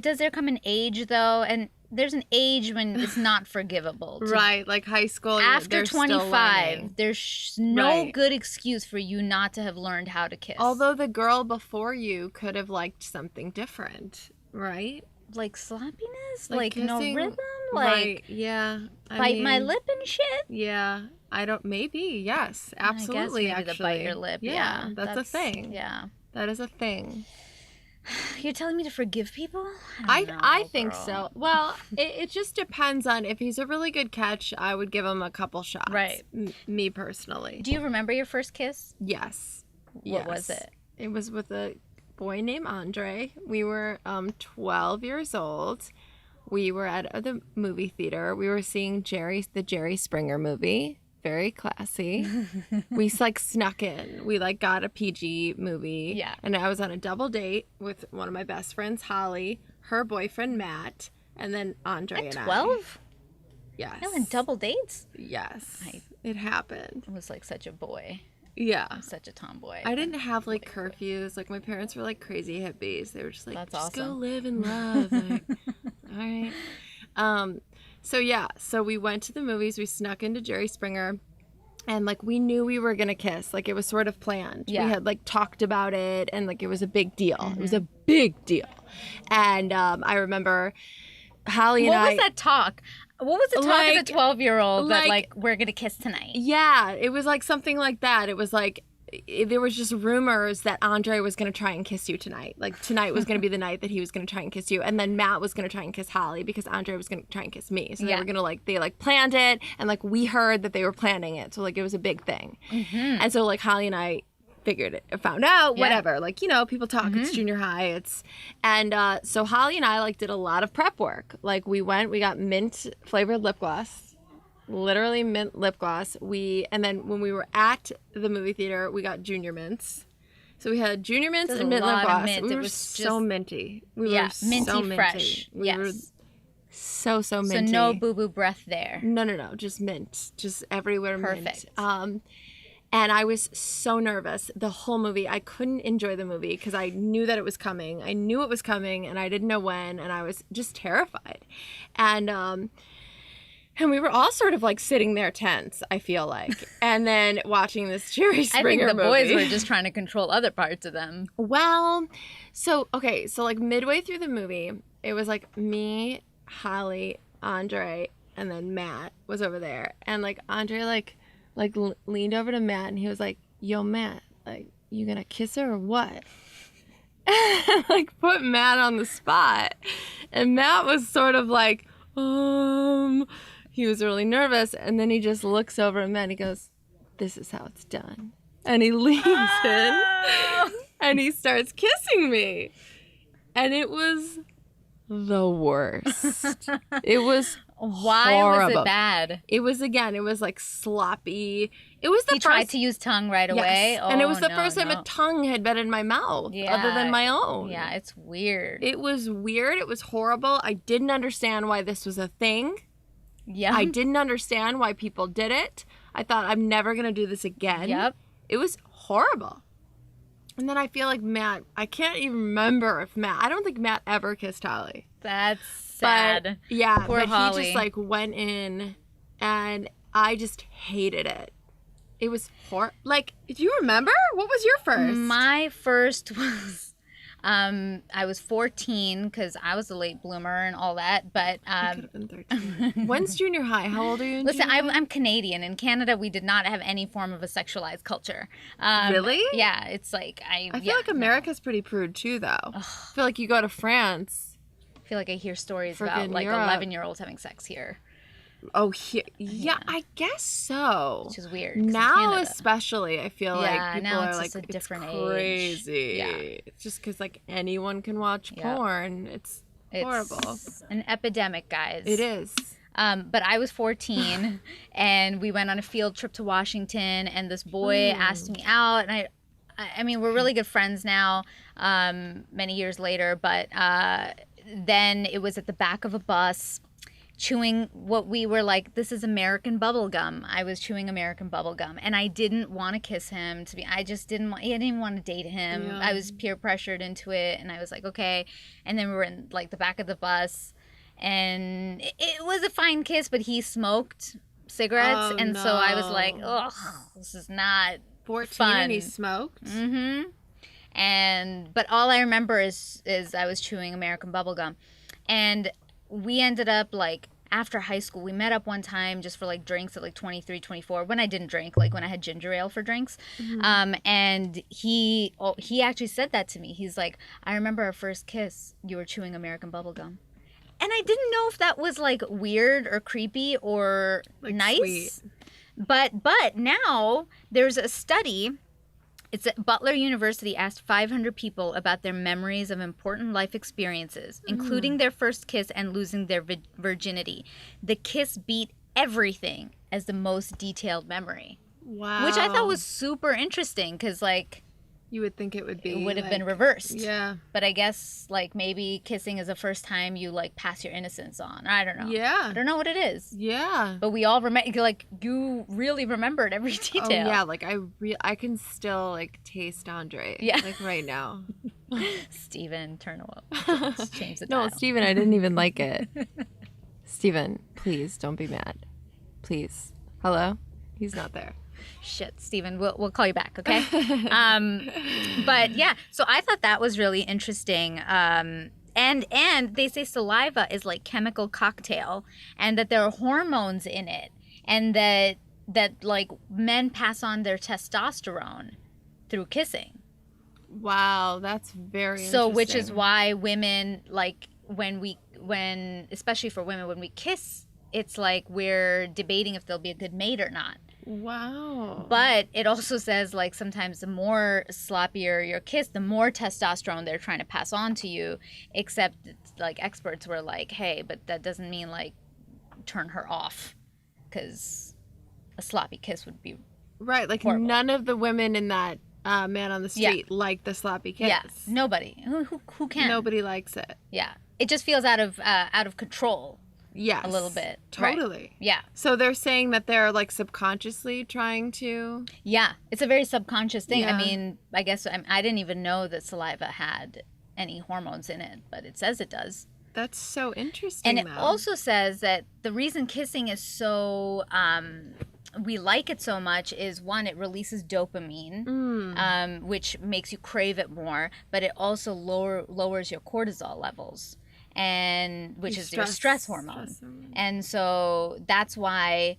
[SPEAKER 1] does there come an age though? And there's an age when it's not forgivable.
[SPEAKER 2] Right, like high school.
[SPEAKER 1] After 25, there's no good excuse for you not to have learned how to kiss.
[SPEAKER 2] Although the girl before you could have liked something different, right?
[SPEAKER 1] Like sloppiness?
[SPEAKER 2] Like
[SPEAKER 1] no
[SPEAKER 2] kissing,
[SPEAKER 1] rhythm?
[SPEAKER 2] Right, yeah.
[SPEAKER 1] Bite my lip and shit?
[SPEAKER 2] Yeah. Yes, absolutely,
[SPEAKER 1] I guess maybe
[SPEAKER 2] actually.
[SPEAKER 1] the bite your lip, yeah.
[SPEAKER 2] That's a thing.
[SPEAKER 1] Yeah.
[SPEAKER 2] That is a thing.
[SPEAKER 1] You're telling me to forgive people?
[SPEAKER 2] I think so. Well, it just depends on, if he's a really good catch, I would give him a couple shots.
[SPEAKER 1] Right.
[SPEAKER 2] Me personally.
[SPEAKER 1] Do you remember your first kiss?
[SPEAKER 2] Yes.
[SPEAKER 1] What was it?
[SPEAKER 2] It was with a boy named Andre. We were 12 years old. We were at the movie theater. We were seeing the Jerry Springer movie. Very classy. We like snuck in. We like got a PG movie.
[SPEAKER 1] Yeah.
[SPEAKER 2] And I was on a double date with one of my best friends, Holly, her boyfriend Matt, and then Andre and
[SPEAKER 1] 12?
[SPEAKER 2] Yes.
[SPEAKER 1] No, on double dates?
[SPEAKER 2] Yes. It happened.
[SPEAKER 1] I was like such a boy.
[SPEAKER 2] Yeah.
[SPEAKER 1] Such a tomboy.
[SPEAKER 2] I didn't have like curfews. Like my parents were like crazy hippies. They were just like,
[SPEAKER 1] That's
[SPEAKER 2] just
[SPEAKER 1] awesome.
[SPEAKER 2] go live and love. Like, all right. So we went to the movies. We snuck into Jerry Springer, and like we knew we were gonna kiss. Like it was sort of planned.
[SPEAKER 1] Yeah.
[SPEAKER 2] We had like talked about it, and like it was a big deal. It was a big deal. And I remember Holly and
[SPEAKER 1] What was that talk? What was the talk of the 12-year-old that like we're gonna kiss tonight?
[SPEAKER 2] Yeah, it was like something like that. It was like there was just rumors that Andre was going to try and kiss you tonight. Like tonight was going to be the night that he was going to try and kiss you. And then Matt was going to try and kiss Holly because Andre was going to try and kiss me. So they were going to they planned it, and like we heard that they were planning it. So like it was a big thing. And so like Holly and I found out, whatever. Like, people talk, it's junior high. So Holly and I like did a lot of prep work. Like we got mint flavored lip gloss. Literally mint lip gloss. And then when we were at the movie theater, we got junior mints. So we had junior mints and mint lip gloss. We were so minty. We were
[SPEAKER 1] minty
[SPEAKER 2] so minty.
[SPEAKER 1] Fresh.
[SPEAKER 2] We were so minty.
[SPEAKER 1] So no boo-boo breath there.
[SPEAKER 2] No. Just mint. Just everywhere.
[SPEAKER 1] Perfect.
[SPEAKER 2] Mint. And I was so nervous the whole movie. I couldn't enjoy the movie because I knew that it was coming. I knew it was coming, and I didn't know when, and I was just terrified. And we were all sort of like sitting there tense, I feel like, and then watching this Jerry Springer movie.
[SPEAKER 1] I think the boys were just trying to control other parts of them.
[SPEAKER 2] Well, so like midway through the movie, it was like me, Holly, Andre, and then Matt was over there. And like Andre leaned over to Matt and he was like, "Yo, Matt, like, you gonna kiss her or what?" And like put Matt on the spot. And Matt was sort of like, he was really nervous. And then he just looks over at Matt and he goes, "This is how it's done." And he leans in and he starts kissing me. And it was the worst. It was
[SPEAKER 1] Why
[SPEAKER 2] horrible.
[SPEAKER 1] was it bad?
[SPEAKER 2] It was like sloppy. It was the
[SPEAKER 1] He tried to use tongue right away.
[SPEAKER 2] Yes. And it was the
[SPEAKER 1] no,
[SPEAKER 2] first time
[SPEAKER 1] no.
[SPEAKER 2] a tongue had been in my mouth other than my own.
[SPEAKER 1] Yeah, it's weird.
[SPEAKER 2] It was weird. It was horrible. I didn't understand why this was a thing.
[SPEAKER 1] Yeah.
[SPEAKER 2] I didn't understand why people did it. I thought, I'm never going to do this again.
[SPEAKER 1] Yep.
[SPEAKER 2] It was horrible. And then I feel like Matt, I can't even remember if I don't think Matt ever kissed Holly.
[SPEAKER 1] That's sad.
[SPEAKER 2] But, yeah,
[SPEAKER 1] Poor
[SPEAKER 2] but
[SPEAKER 1] Holly.
[SPEAKER 2] he just like went in and I just hated it. It was like, do you remember? What was your first?
[SPEAKER 1] My first was I was 14 because I was a late bloomer and all that. But
[SPEAKER 2] I could have been 13. When's junior high? How old are you in
[SPEAKER 1] listen,
[SPEAKER 2] junior high?
[SPEAKER 1] I'm Canadian. In Canada, we did not have any form of a sexualized culture.
[SPEAKER 2] Really?
[SPEAKER 1] Yeah, it's like
[SPEAKER 2] I feel like America's pretty prude too, though. I feel like you go to France.
[SPEAKER 1] I feel like I hear stories about
[SPEAKER 2] Friggin'
[SPEAKER 1] like
[SPEAKER 2] Europe.
[SPEAKER 1] 11-year-olds having sex here,
[SPEAKER 2] Oh, yeah, I guess so.
[SPEAKER 1] which is weird. 'cause in
[SPEAKER 2] Now,
[SPEAKER 1] Canada-
[SPEAKER 2] especially, I feel
[SPEAKER 1] Yeah,
[SPEAKER 2] like people
[SPEAKER 1] now
[SPEAKER 2] are
[SPEAKER 1] it's
[SPEAKER 2] like,
[SPEAKER 1] just a
[SPEAKER 2] it's
[SPEAKER 1] different age.
[SPEAKER 2] crazy.
[SPEAKER 1] Yeah.
[SPEAKER 2] It's just because like anyone can watch
[SPEAKER 1] Yeah.
[SPEAKER 2] porn. It's horrible.
[SPEAKER 1] It's an epidemic, guys.
[SPEAKER 2] It is.
[SPEAKER 1] But I was 14, and we went on a field trip to Washington, and this boy asked me out, and I mean, we're really good friends now, many years later, but then it was at the back of a bus, chewing what we were like, this is American bubble gum. I was chewing American bubble gum, and I didn't want to kiss him. I didn't even want to date him.
[SPEAKER 2] Yeah.
[SPEAKER 1] I was peer pressured into it, and I was like, okay. And then we were in like the back of the bus, and it was a fine kiss, but he smoked cigarettes,
[SPEAKER 2] Oh,
[SPEAKER 1] and so I was like,
[SPEAKER 2] no.
[SPEAKER 1] ugh, this is not
[SPEAKER 2] 14
[SPEAKER 1] fun.
[SPEAKER 2] and he smoked.
[SPEAKER 1] Mm-hmm. But all I remember is I was chewing American bubble gum, and we ended up like after high school, we met up one time just for like drinks at like 23, 24, when I didn't drink, like when I had ginger ale for drinks. And he actually said that to me. He's like, I remember our first kiss, you were chewing American bubble gum. And I didn't know if that was like weird or creepy or
[SPEAKER 2] Like,
[SPEAKER 1] nice.
[SPEAKER 2] sweet.
[SPEAKER 1] But now there's a study. It's at Butler University asked 500 people about their memories of important life experiences, including their first kiss and losing their virginity. The kiss beat everything as the most detailed memory,
[SPEAKER 2] Wow.
[SPEAKER 1] which I thought was super interesting because, like,
[SPEAKER 2] You would think it would be.
[SPEAKER 1] it would have been
[SPEAKER 2] like-
[SPEAKER 1] reversed.
[SPEAKER 2] Yeah.
[SPEAKER 1] But I guess, like, maybe kissing is the first time you, like, pass your innocence on. I don't know.
[SPEAKER 2] Yeah.
[SPEAKER 1] I don't know what it is.
[SPEAKER 2] Yeah.
[SPEAKER 1] But we all remember, like, you really rememred every detail.
[SPEAKER 2] Oh yeah, like I can still like taste Andre.
[SPEAKER 1] Yeah.
[SPEAKER 2] Like right now.
[SPEAKER 1] Steven, turn up. Just change the
[SPEAKER 2] No,
[SPEAKER 1] dial.
[SPEAKER 2] Steven, I didn't even like it. Steven, please don't be mad. Please. Hello? He's not there.
[SPEAKER 1] Shit, Steven, we'll call you back, okay? But yeah, so I thought that was really interesting. And they say saliva is like chemical cocktail, and that there are hormones in it, and that like men pass on their testosterone through kissing.
[SPEAKER 2] Wow, that's very
[SPEAKER 1] So which is
[SPEAKER 2] interesting.
[SPEAKER 1] why women, like, when especially for women, when we kiss, it's like we're debating if they'll be a good mate or not.
[SPEAKER 2] Wow.
[SPEAKER 1] But it also says, like, sometimes the more sloppier your kiss, the more testosterone they're trying to pass on to you. Except, like, experts were like, hey, but that doesn't mean, like, turn her off. Because a sloppy kiss would be...
[SPEAKER 2] Right, like
[SPEAKER 1] Horrible.
[SPEAKER 2] none of the women in that Man on the Street like the sloppy kiss.
[SPEAKER 1] Yeah, nobody. Who can?
[SPEAKER 2] Nobody likes it.
[SPEAKER 1] Yeah. It just feels out of control
[SPEAKER 2] Yes.
[SPEAKER 1] a little bit.
[SPEAKER 2] Totally.
[SPEAKER 1] Right. Yeah.
[SPEAKER 2] So they're saying that they're like subconsciously trying to.
[SPEAKER 1] Yeah. It's a very subconscious thing.
[SPEAKER 2] Yeah.
[SPEAKER 1] I mean, I guess I didn't even know that saliva had any hormones in it, but it says it does.
[SPEAKER 2] That's so interesting.
[SPEAKER 1] And it also says that the reason kissing is so we like it so much is, one, it releases dopamine, which makes you crave it more, but it also lowers your cortisol levels. and which is your stress hormone.
[SPEAKER 2] Stress hormone.
[SPEAKER 1] And so that's why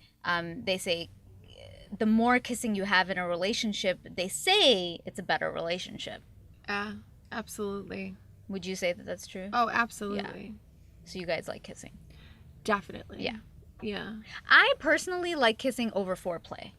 [SPEAKER 1] they say the more kissing you have in a relationship, they say it's a better relationship.
[SPEAKER 2] Absolutely.
[SPEAKER 1] Would you say that that's true?
[SPEAKER 2] Oh, absolutely.
[SPEAKER 1] So you guys like kissing?
[SPEAKER 2] Definitely.
[SPEAKER 1] Yeah.
[SPEAKER 2] Yeah.
[SPEAKER 1] I personally like kissing over foreplay.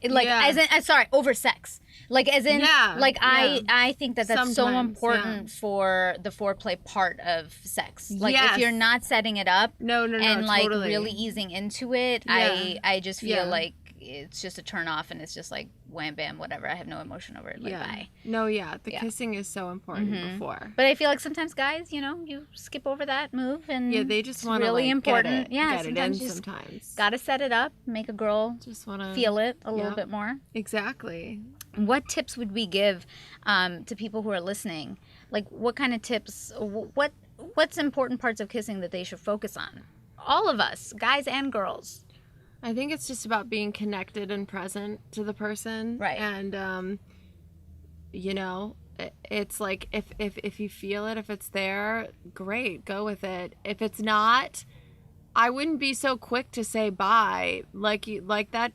[SPEAKER 1] Like
[SPEAKER 2] Yeah.
[SPEAKER 1] as in sorry, over sex. Like as in
[SPEAKER 2] Yeah,
[SPEAKER 1] like
[SPEAKER 2] yeah.
[SPEAKER 1] I think that that's so
[SPEAKER 2] Sometimes,
[SPEAKER 1] important for the foreplay part of sex. Like
[SPEAKER 2] Yes.
[SPEAKER 1] if you're not setting it up
[SPEAKER 2] No,
[SPEAKER 1] and like
[SPEAKER 2] totally.
[SPEAKER 1] really easing into it,
[SPEAKER 2] Yeah.
[SPEAKER 1] I just feel
[SPEAKER 2] Yeah.
[SPEAKER 1] like it's just a turn off and it's just like wham bam whatever. I have no emotion over it. Like bye.
[SPEAKER 2] No, yeah. The
[SPEAKER 1] Yeah.
[SPEAKER 2] kissing is so important
[SPEAKER 1] Mhm.
[SPEAKER 2] before.
[SPEAKER 1] But I feel like sometimes guys, you skip over that move and
[SPEAKER 2] Yeah, they just
[SPEAKER 1] it's
[SPEAKER 2] want to
[SPEAKER 1] really important.
[SPEAKER 2] Get it,
[SPEAKER 1] Yeah,
[SPEAKER 2] get it in
[SPEAKER 1] sometimes you just
[SPEAKER 2] sometimes.
[SPEAKER 1] gotta set it up, make a girl
[SPEAKER 2] Just want to
[SPEAKER 1] feel it a little
[SPEAKER 2] yeah.
[SPEAKER 1] bit more.
[SPEAKER 2] Exactly.
[SPEAKER 1] What tips would we give to people who are listening? Like, what kind of tips? What's important parts of kissing that they should focus on? All of us, guys and girls.
[SPEAKER 2] I think it's just about being connected and present to the person.
[SPEAKER 1] Right.
[SPEAKER 2] And, it's like if you feel it, if it's there, great, go with it. If it's not, I wouldn't be so quick to say bye. Like that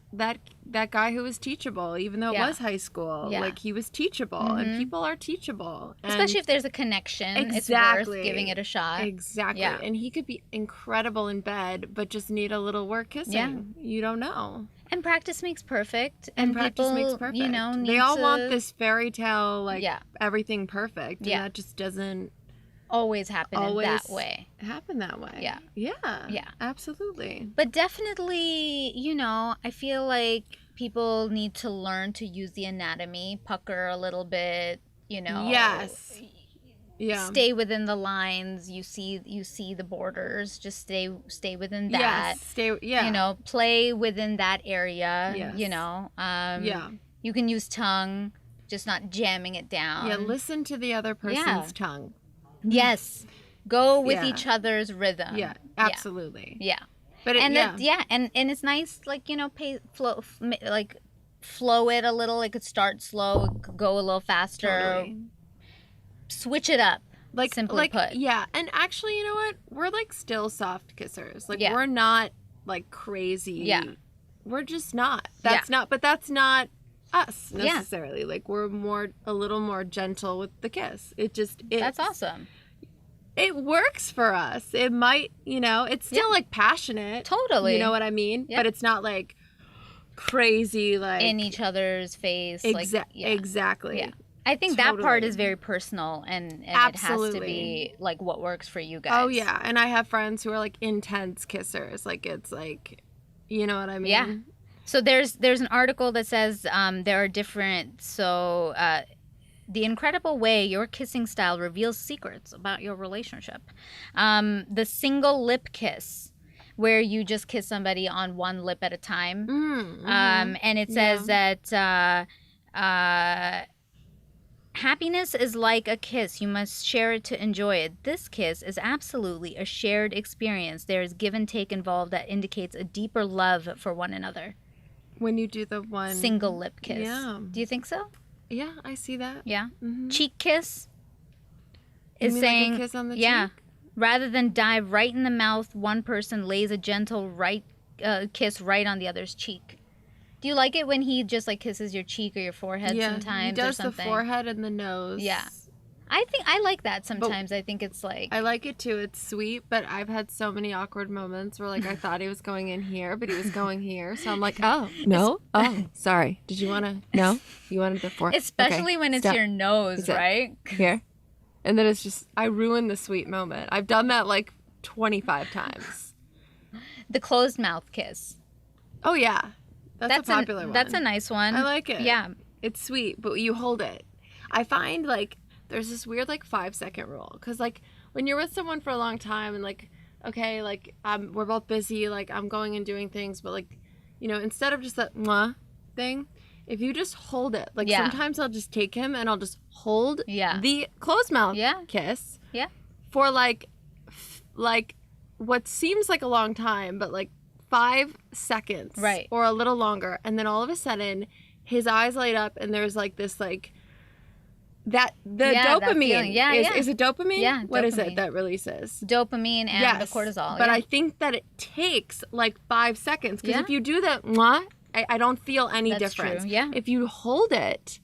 [SPEAKER 2] guy who was teachable, even though it
[SPEAKER 1] Yeah.
[SPEAKER 2] was high school.
[SPEAKER 1] Yeah.
[SPEAKER 2] Like he was teachable, and people are teachable. And
[SPEAKER 1] Especially if there's a connection, it's
[SPEAKER 2] Exactly.
[SPEAKER 1] worth giving it a shot.
[SPEAKER 2] Exactly.
[SPEAKER 1] Yeah.
[SPEAKER 2] And he could be incredible in bed, but just need a little work kissing.
[SPEAKER 1] Yeah.
[SPEAKER 2] You don't know.
[SPEAKER 1] And practice makes perfect.
[SPEAKER 2] And practice
[SPEAKER 1] people,
[SPEAKER 2] makes perfect.
[SPEAKER 1] Need
[SPEAKER 2] they all
[SPEAKER 1] to
[SPEAKER 2] want this fairy tale, like
[SPEAKER 1] Yeah.
[SPEAKER 2] everything perfect. And
[SPEAKER 1] Yeah.
[SPEAKER 2] that just doesn't
[SPEAKER 1] always happen in that
[SPEAKER 2] always
[SPEAKER 1] way.
[SPEAKER 2] happen that way.
[SPEAKER 1] Yeah.
[SPEAKER 2] Yeah.
[SPEAKER 1] Yeah.
[SPEAKER 2] Absolutely.
[SPEAKER 1] But definitely, I feel like people need to learn to use the anatomy, pucker a little bit,
[SPEAKER 2] Yes. Yeah.
[SPEAKER 1] Stay within the lines. You see the borders. Just stay within that.
[SPEAKER 2] Yes. Stay. Yeah.
[SPEAKER 1] Play within that area.
[SPEAKER 2] Yes.
[SPEAKER 1] Yeah. You can use tongue, just not jamming it down.
[SPEAKER 2] Yeah. Listen to the other person's tongue.
[SPEAKER 1] Yes. Go with
[SPEAKER 2] Yeah.
[SPEAKER 1] each other's rhythm.
[SPEAKER 2] Yeah. Absolutely.
[SPEAKER 1] Yeah.
[SPEAKER 2] But
[SPEAKER 1] And it's nice, like flow it a little. It could start slow, it could go a little faster.
[SPEAKER 2] Totally.
[SPEAKER 1] Switch it up. Simply put.
[SPEAKER 2] Yeah. And actually, you know what? We're like still soft kissers. Like
[SPEAKER 1] Yeah.
[SPEAKER 2] we're not like crazy.
[SPEAKER 1] Yeah.
[SPEAKER 2] We're just not. That's not. But that's not us
[SPEAKER 1] Yeah.
[SPEAKER 2] necessarily. Like we're a little more gentle with the kiss.
[SPEAKER 1] That's awesome.
[SPEAKER 2] It works for us. It might, it's still like passionate.
[SPEAKER 1] Totally.
[SPEAKER 2] You know what I mean?
[SPEAKER 1] Yeah.
[SPEAKER 2] But it's not like crazy, like
[SPEAKER 1] In each other's face.
[SPEAKER 2] Exactly.
[SPEAKER 1] Yeah. I think that part
[SPEAKER 2] Totally.
[SPEAKER 1] is very personal and it has to
[SPEAKER 2] Absolutely.
[SPEAKER 1] be like what works for you guys.
[SPEAKER 2] Oh yeah, and I have friends who are like intense kissers. Like it's like, you know what I mean?
[SPEAKER 1] Yeah. So there's an article that says there are different. So the incredible way your kissing style reveals secrets about your relationship. The single lip kiss, where you just kiss somebody on one lip at a time. And it says that happiness is like a kiss. You must share it to enjoy it. This kiss is absolutely a shared experience. There is give and take involved that indicates a deeper love for one another.
[SPEAKER 2] When you do the one
[SPEAKER 1] Single lip kiss.
[SPEAKER 2] Yeah.
[SPEAKER 1] Do you think so?
[SPEAKER 2] Yeah, I see that.
[SPEAKER 1] Yeah.
[SPEAKER 2] Mhm.
[SPEAKER 1] Cheek kiss
[SPEAKER 2] You
[SPEAKER 1] is
[SPEAKER 2] mean
[SPEAKER 1] saying,
[SPEAKER 2] like a kiss on the
[SPEAKER 1] yeah,
[SPEAKER 2] cheek?
[SPEAKER 1] rather than dive right in the mouth, one person lays a gentle kiss right on the other's cheek. Do you like it when he just like kisses your cheek or your forehead sometimes
[SPEAKER 2] he does
[SPEAKER 1] or something?
[SPEAKER 2] the forehead and the nose.
[SPEAKER 1] Yeah. I think I like that sometimes. I think it's like
[SPEAKER 2] I like it too. It's sweet, but I've had so many awkward moments where like I thought he was going in here, but he was going here. So I'm like, oh no, oh sorry. Did you want to? No, you wanted the forehead.
[SPEAKER 1] especially when it's
[SPEAKER 2] stop.
[SPEAKER 1] your nose,
[SPEAKER 2] Is it-
[SPEAKER 1] right?
[SPEAKER 2] Here, and then it's just I ruined the sweet moment. I've done that like 25 times.
[SPEAKER 1] The closed mouth kiss.
[SPEAKER 2] Oh yeah, that's a popular one.
[SPEAKER 1] That's a nice one.
[SPEAKER 2] I like it.
[SPEAKER 1] Yeah.
[SPEAKER 2] It's sweet, but you hold it. I find like there's this weird like 5-second rule because like when you're with someone for a long time and like okay like we're both busy, like I'm going and doing things, but like instead of just that mwah thing, if you just hold it, like sometimes I'll just take him and I'll just hold the closed mouth kiss for like what seems like a long time, but like 5 seconds,
[SPEAKER 1] right,
[SPEAKER 2] or a little longer, and then all of a sudden his eyes light up and there's like this like that the
[SPEAKER 1] Yeah, that
[SPEAKER 2] dopamine
[SPEAKER 1] feeling. Yeah,
[SPEAKER 2] is,
[SPEAKER 1] yeah.
[SPEAKER 2] is it dopamine?
[SPEAKER 1] Yeah,
[SPEAKER 2] What is
[SPEAKER 1] dopamine.
[SPEAKER 2] it that releases?
[SPEAKER 1] Dopamine and the cortisol.
[SPEAKER 2] But
[SPEAKER 1] yeah.
[SPEAKER 2] I think that it takes like 5 seconds because
[SPEAKER 1] Yeah.
[SPEAKER 2] if you do the mwah, I don't feel any
[SPEAKER 1] That's
[SPEAKER 2] difference.
[SPEAKER 1] true, yeah.
[SPEAKER 2] If you hold it,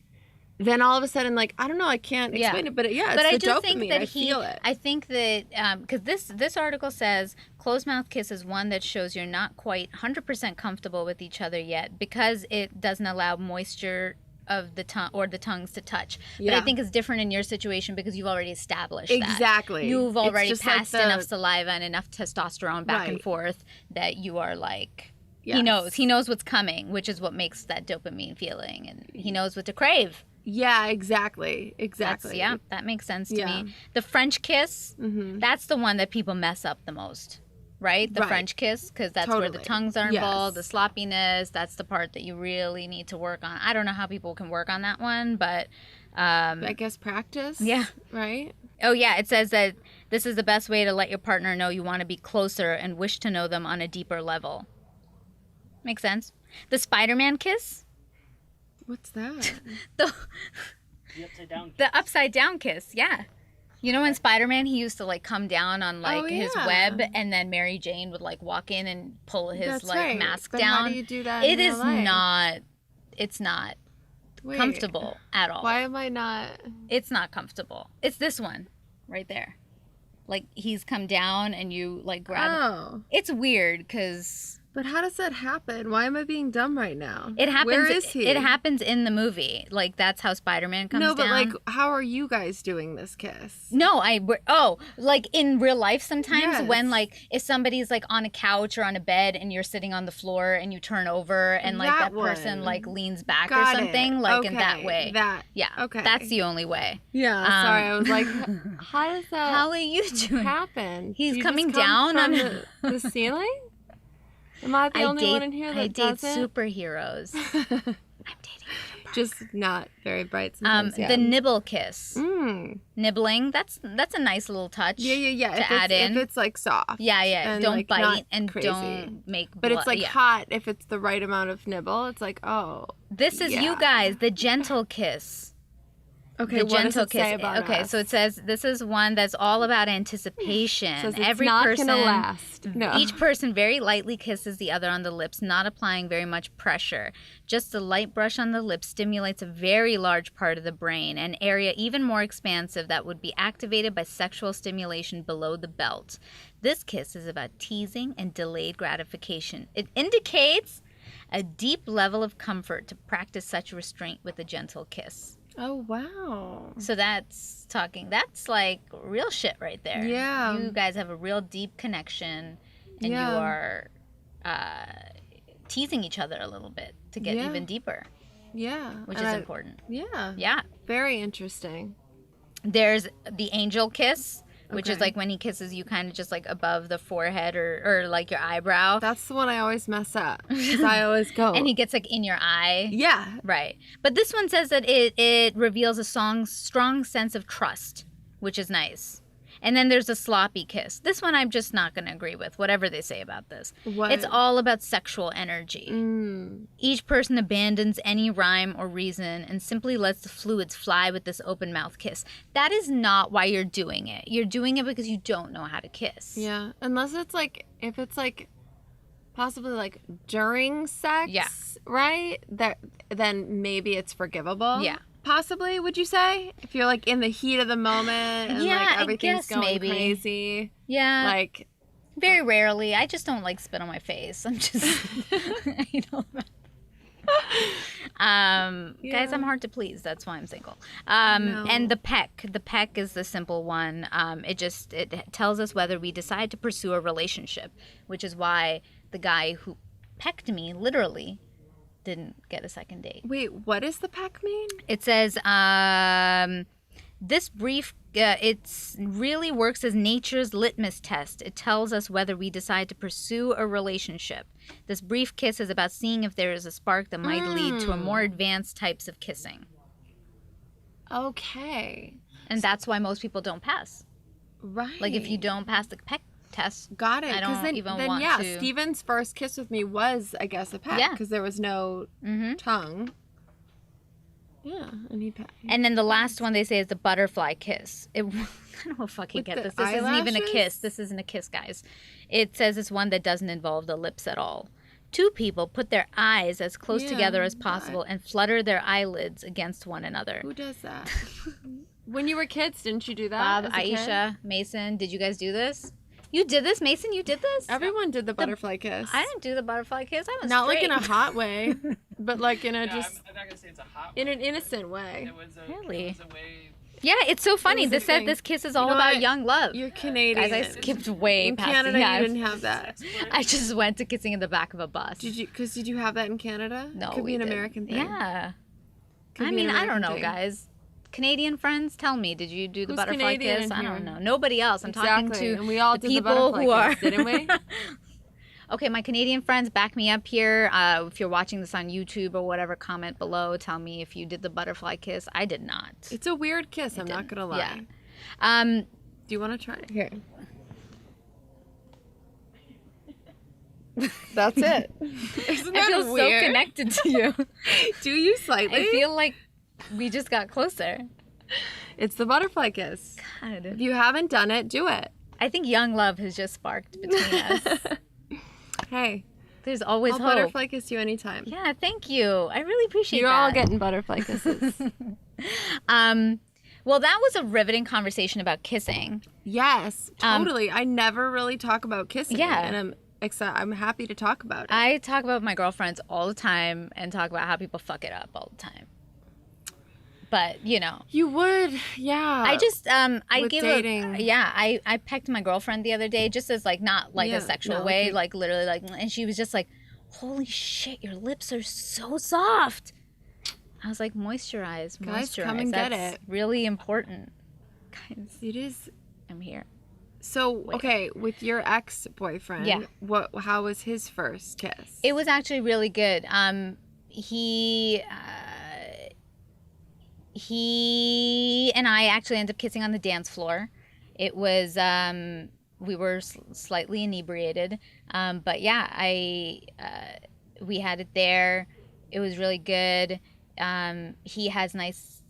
[SPEAKER 2] then all of a sudden, like, I don't know, I can't explain it, but it's
[SPEAKER 1] but I
[SPEAKER 2] the
[SPEAKER 1] do
[SPEAKER 2] dopamine.
[SPEAKER 1] think that
[SPEAKER 2] I feel it.
[SPEAKER 1] I think that because this article says closed mouth kiss is one that shows you're not quite 100% comfortable with each other yet because it doesn't allow moisture of the tongue or the tongues to touch. But I
[SPEAKER 2] Yeah.
[SPEAKER 1] think it's different in your situation because you've already established that.
[SPEAKER 2] Exactly.
[SPEAKER 1] You've
[SPEAKER 2] It's
[SPEAKER 1] already
[SPEAKER 2] just like
[SPEAKER 1] passed
[SPEAKER 2] the-
[SPEAKER 1] enough saliva and enough testosterone back and
[SPEAKER 2] Right.
[SPEAKER 1] forth that you are like.
[SPEAKER 2] Yes.
[SPEAKER 1] He knows what's coming, which is what makes that dopamine feeling, and he knows what to crave.
[SPEAKER 2] Yeah, exactly. Exactly.
[SPEAKER 1] That makes sense to
[SPEAKER 2] Yeah.
[SPEAKER 1] me. The French kiss, that's the one that people mess up the most, right? The
[SPEAKER 2] Right.
[SPEAKER 1] French kiss, because that's where the
[SPEAKER 2] Totally.
[SPEAKER 1] tongues are involved,
[SPEAKER 2] Yes.
[SPEAKER 1] the sloppiness. That's the part that you really need to work on. I don't know how people can work on that one, but
[SPEAKER 2] I guess practice.
[SPEAKER 1] Yeah.
[SPEAKER 2] Right?
[SPEAKER 1] oh yeah, it says that this is the best way to let your partner know you want to be closer and wish to know them on a deeper level. Makes sense. The Spider-Man kiss,
[SPEAKER 2] What's that?
[SPEAKER 1] the
[SPEAKER 8] The upside down.
[SPEAKER 1] The upside down kiss, yeah. You know in Spider-Man he used to like come down on like
[SPEAKER 2] Oh,
[SPEAKER 1] his
[SPEAKER 2] yeah.
[SPEAKER 1] web and then Mary Jane would like walk in and pull his
[SPEAKER 2] That's
[SPEAKER 1] like
[SPEAKER 2] right.
[SPEAKER 1] mask
[SPEAKER 2] But
[SPEAKER 1] down.
[SPEAKER 2] how do you do that
[SPEAKER 1] It
[SPEAKER 2] in
[SPEAKER 1] is
[SPEAKER 2] real life?
[SPEAKER 1] not it's not
[SPEAKER 2] Wait,
[SPEAKER 1] comfortable at all.
[SPEAKER 2] Why am I not?
[SPEAKER 1] It's not comfortable. It's this one right there. Like he's come down and you like grab
[SPEAKER 2] Oh.
[SPEAKER 1] It's weird cuz
[SPEAKER 2] But how does that happen? Why am I being dumb right now?
[SPEAKER 1] it happens
[SPEAKER 2] Where is he?
[SPEAKER 1] it happens in the movie. Like that's how Spider-Man comes
[SPEAKER 2] No, but
[SPEAKER 1] down.
[SPEAKER 2] like, how are you guys doing this kiss?
[SPEAKER 1] No, like in real life sometimes
[SPEAKER 2] Yes.
[SPEAKER 1] when like if somebody's like on a couch or on a bed and you're sitting on the floor and you turn over and like that
[SPEAKER 2] That
[SPEAKER 1] person
[SPEAKER 2] one.
[SPEAKER 1] like leans back
[SPEAKER 2] Got
[SPEAKER 1] or something
[SPEAKER 2] it.
[SPEAKER 1] like in
[SPEAKER 2] Okay,
[SPEAKER 1] that way.
[SPEAKER 2] That.
[SPEAKER 1] Yeah.
[SPEAKER 2] Okay.
[SPEAKER 1] That's the only way.
[SPEAKER 2] Yeah. Sorry, I was like, how does that
[SPEAKER 1] How are you doing?
[SPEAKER 2] happen?
[SPEAKER 1] He's
[SPEAKER 2] Do you
[SPEAKER 1] coming
[SPEAKER 2] just come
[SPEAKER 1] down
[SPEAKER 2] from
[SPEAKER 1] on
[SPEAKER 2] the ceiling. Am I the only one in here that
[SPEAKER 1] I date
[SPEAKER 2] does it?
[SPEAKER 1] superheroes. I'm dating
[SPEAKER 2] Just not very bright sometimes.
[SPEAKER 1] the nibble kiss.
[SPEAKER 2] Mm.
[SPEAKER 1] Nibbling, that's a nice little touch.
[SPEAKER 2] Yeah.
[SPEAKER 1] To add in.
[SPEAKER 2] If it's like soft.
[SPEAKER 1] Yeah.
[SPEAKER 2] and,
[SPEAKER 1] Don't
[SPEAKER 2] like, not
[SPEAKER 1] bite and
[SPEAKER 2] crazy.
[SPEAKER 1] don't make
[SPEAKER 2] But it's
[SPEAKER 1] blood.
[SPEAKER 2] like hot if it's the right amount of nibble. It's like, oh.
[SPEAKER 1] This is you
[SPEAKER 2] Yeah.
[SPEAKER 1] guys, the gentle kiss.
[SPEAKER 2] Okay,
[SPEAKER 1] The
[SPEAKER 2] what does
[SPEAKER 1] gentle
[SPEAKER 2] it say
[SPEAKER 1] kiss.
[SPEAKER 2] about
[SPEAKER 1] Okay,
[SPEAKER 2] us?
[SPEAKER 1] so it says this is one that's all about anticipation.
[SPEAKER 2] Says it's
[SPEAKER 1] Every
[SPEAKER 2] not
[SPEAKER 1] person,
[SPEAKER 2] gonna last. No.
[SPEAKER 1] each person very lightly kisses the other on the lips, not applying very much pressure. Just a light brush on the lips stimulates a very large part of the brain, an area even more expansive that would be activated by sexual stimulation below the belt. This kiss is about teasing and delayed gratification. It indicates a deep level of comfort to practice such restraint with a gentle kiss.
[SPEAKER 2] Oh, wow.
[SPEAKER 1] So that's like real shit right there.
[SPEAKER 2] Yeah.
[SPEAKER 1] You guys have a real deep connection and
[SPEAKER 2] Yeah.
[SPEAKER 1] you are teasing each other a little bit to get
[SPEAKER 2] Yeah.
[SPEAKER 1] even deeper,
[SPEAKER 2] Yeah.
[SPEAKER 1] which
[SPEAKER 2] and
[SPEAKER 1] is
[SPEAKER 2] I-
[SPEAKER 1] important.
[SPEAKER 2] Yeah.
[SPEAKER 1] Yeah.
[SPEAKER 2] Very interesting.
[SPEAKER 1] There's the angel kiss, which is
[SPEAKER 2] Okay.
[SPEAKER 1] like when he kisses you kind of just like above the forehead or like your eyebrow.
[SPEAKER 2] That's the one I always mess up. Because I always go.
[SPEAKER 1] And he gets like in your eye.
[SPEAKER 2] Yeah.
[SPEAKER 1] Right. But this one says that it reveals a strong sense of trust, which is nice. And then there's a sloppy kiss. This one I'm just not going to agree with, whatever they say about this.
[SPEAKER 2] What?
[SPEAKER 1] It's all about sexual energy.
[SPEAKER 2] Mm.
[SPEAKER 1] Each person abandons any rhyme or reason and simply lets the fluids fly with this open mouth kiss. That is not why you're doing it. You're doing it because you don't know how to kiss.
[SPEAKER 2] Yeah. Unless it's like, if it's like possibly like during sex,
[SPEAKER 1] Yeah.
[SPEAKER 2] right? Then maybe it's forgivable.
[SPEAKER 1] Yeah.
[SPEAKER 2] Possibly, would you say? If you're like in the heat of the moment and
[SPEAKER 1] Yeah,
[SPEAKER 2] like
[SPEAKER 1] I
[SPEAKER 2] everything's
[SPEAKER 1] guess
[SPEAKER 2] going
[SPEAKER 1] maybe.
[SPEAKER 2] crazy.
[SPEAKER 1] Yeah.
[SPEAKER 2] Like,
[SPEAKER 1] Very rarely. I just don't like spit on my face. I'm just, you know. Guys, I'm hard to please. That's why I'm single.
[SPEAKER 2] No.
[SPEAKER 1] And the peck is the simple one. It tells us whether we decide to pursue a relationship, which is why the guy who pecked me literally didn't get a second date.
[SPEAKER 2] wait, what does the peck mean?
[SPEAKER 1] It says this brief it really works as nature's litmus test. It tells us whether we decide to pursue a relationship. This brief kiss is about seeing if there is a spark that might lead to a more advanced types of kissing.
[SPEAKER 2] Okay.
[SPEAKER 1] And that's why most people don't pass.
[SPEAKER 2] Right.
[SPEAKER 1] Like if you don't pass the peck test,
[SPEAKER 2] Got it.
[SPEAKER 1] I
[SPEAKER 2] 'Cause
[SPEAKER 1] don't
[SPEAKER 2] then,
[SPEAKER 1] even
[SPEAKER 2] then,
[SPEAKER 1] want
[SPEAKER 2] yeah,
[SPEAKER 1] to.
[SPEAKER 2] Steven's first kiss with me was, I guess, a peck.
[SPEAKER 1] Yeah.
[SPEAKER 2] Because there was no
[SPEAKER 1] Mm-hmm.
[SPEAKER 2] tongue. Yeah, and he
[SPEAKER 1] And then the last one they say is the butterfly kiss. I don't know if I can
[SPEAKER 2] With
[SPEAKER 1] get
[SPEAKER 2] the
[SPEAKER 1] this. This isn't even a kiss.
[SPEAKER 2] eyelashes?
[SPEAKER 1] This isn't a kiss, guys. It says it's one that doesn't involve the lips at all. Two people put their eyes as close together as possible and flutter their eyelids against one another.
[SPEAKER 2] Who does that? When you were kids, didn't you do that?
[SPEAKER 1] Bob,
[SPEAKER 2] as a kid?
[SPEAKER 1] Aisha, Mason, did you guys do this? You did this, Mason? You did this?
[SPEAKER 2] Everyone did the butterfly kiss.
[SPEAKER 1] I didn't do the butterfly kiss. I was
[SPEAKER 2] Not
[SPEAKER 1] straight.
[SPEAKER 2] like in a hot way, but like in a just
[SPEAKER 9] I'm not gonna say it's a hot
[SPEAKER 2] in an innocent way.
[SPEAKER 9] It was a,
[SPEAKER 1] Really?
[SPEAKER 9] It was a way.
[SPEAKER 1] Yeah, it's so funny.
[SPEAKER 2] was a
[SPEAKER 1] This said
[SPEAKER 2] thing.
[SPEAKER 1] this kiss is all
[SPEAKER 2] know
[SPEAKER 1] about
[SPEAKER 2] what?
[SPEAKER 1] young love.
[SPEAKER 2] You're Canadian.
[SPEAKER 1] Guys, I skipped way
[SPEAKER 2] in
[SPEAKER 1] past
[SPEAKER 2] Canada.
[SPEAKER 1] yeah,
[SPEAKER 2] You didn't have that.
[SPEAKER 1] I just went to kissing in the back of a bus.
[SPEAKER 2] Did you? Because did you have that in Canada?
[SPEAKER 1] No,
[SPEAKER 2] Could
[SPEAKER 1] we
[SPEAKER 2] be an
[SPEAKER 1] didn't.
[SPEAKER 2] American thing.
[SPEAKER 1] Yeah.
[SPEAKER 2] Could
[SPEAKER 1] I
[SPEAKER 2] be an
[SPEAKER 1] mean, I don't
[SPEAKER 2] American
[SPEAKER 1] know,
[SPEAKER 2] thing.
[SPEAKER 1] guys. Canadian friends, tell me, did you do the
[SPEAKER 2] Who's
[SPEAKER 1] butterfly
[SPEAKER 2] Canadian
[SPEAKER 1] kiss?
[SPEAKER 2] in
[SPEAKER 1] I don't
[SPEAKER 2] here?
[SPEAKER 1] know. Nobody else. I'm
[SPEAKER 2] Exactly.
[SPEAKER 1] talking to
[SPEAKER 2] And we all
[SPEAKER 1] the
[SPEAKER 2] did the
[SPEAKER 1] people
[SPEAKER 2] butterfly
[SPEAKER 1] who are.
[SPEAKER 2] kiss, didn't we?
[SPEAKER 1] Okay, my Canadian friends, back me up here. If you're watching this on YouTube or whatever, comment below. Tell me if you did the butterfly kiss. I did not.
[SPEAKER 2] It's a weird kiss. I'm not gonna lie.
[SPEAKER 1] Yeah.
[SPEAKER 2] Do you want to try it? Here. That's it. Isn't
[SPEAKER 1] I
[SPEAKER 2] that
[SPEAKER 1] feel
[SPEAKER 2] weird?
[SPEAKER 1] so connected to you.
[SPEAKER 2] Do you slightly?
[SPEAKER 1] I feel like we just got closer.
[SPEAKER 2] It's the butterfly kiss.
[SPEAKER 1] God.
[SPEAKER 2] If you haven't done it, do it.
[SPEAKER 1] I think young love has just sparked between us.
[SPEAKER 2] Hey,
[SPEAKER 1] There's always
[SPEAKER 2] I'll
[SPEAKER 1] hope.
[SPEAKER 2] butterfly kiss you anytime.
[SPEAKER 1] Yeah, thank you. I really appreciate
[SPEAKER 2] You're
[SPEAKER 1] that.
[SPEAKER 2] all getting butterfly kisses.
[SPEAKER 1] Well, that was a riveting conversation about kissing.
[SPEAKER 2] Yes, totally. I never really talk about kissing.
[SPEAKER 1] Yeah.
[SPEAKER 2] And I'm happy to talk about it.
[SPEAKER 1] I talk about my girlfriends all the time and talk about how people fuck it up all the time. But, you know.
[SPEAKER 2] You would, yeah.
[SPEAKER 1] I just I
[SPEAKER 2] with
[SPEAKER 1] give
[SPEAKER 2] dating.
[SPEAKER 1] I pecked my girlfriend the other day just as like not like
[SPEAKER 2] Yeah,
[SPEAKER 1] a sexual
[SPEAKER 2] no,
[SPEAKER 1] way,
[SPEAKER 2] okay.
[SPEAKER 1] like literally like, and she was just like, "Holy shit, your lips are so soft." I was like, "Moisturize,
[SPEAKER 2] Guys,
[SPEAKER 1] moisturize.
[SPEAKER 2] come and get
[SPEAKER 1] That's
[SPEAKER 2] it.
[SPEAKER 1] really important." Guys,
[SPEAKER 2] It is.
[SPEAKER 1] I'm here.
[SPEAKER 2] So, okay, with your ex-boyfriend,
[SPEAKER 1] Yeah.
[SPEAKER 2] How was his first kiss?
[SPEAKER 1] It was actually really good. He and I actually ended up kissing on the dance floor. It was we were slightly inebriated, but yeah, we had it there. It was really good. He had nice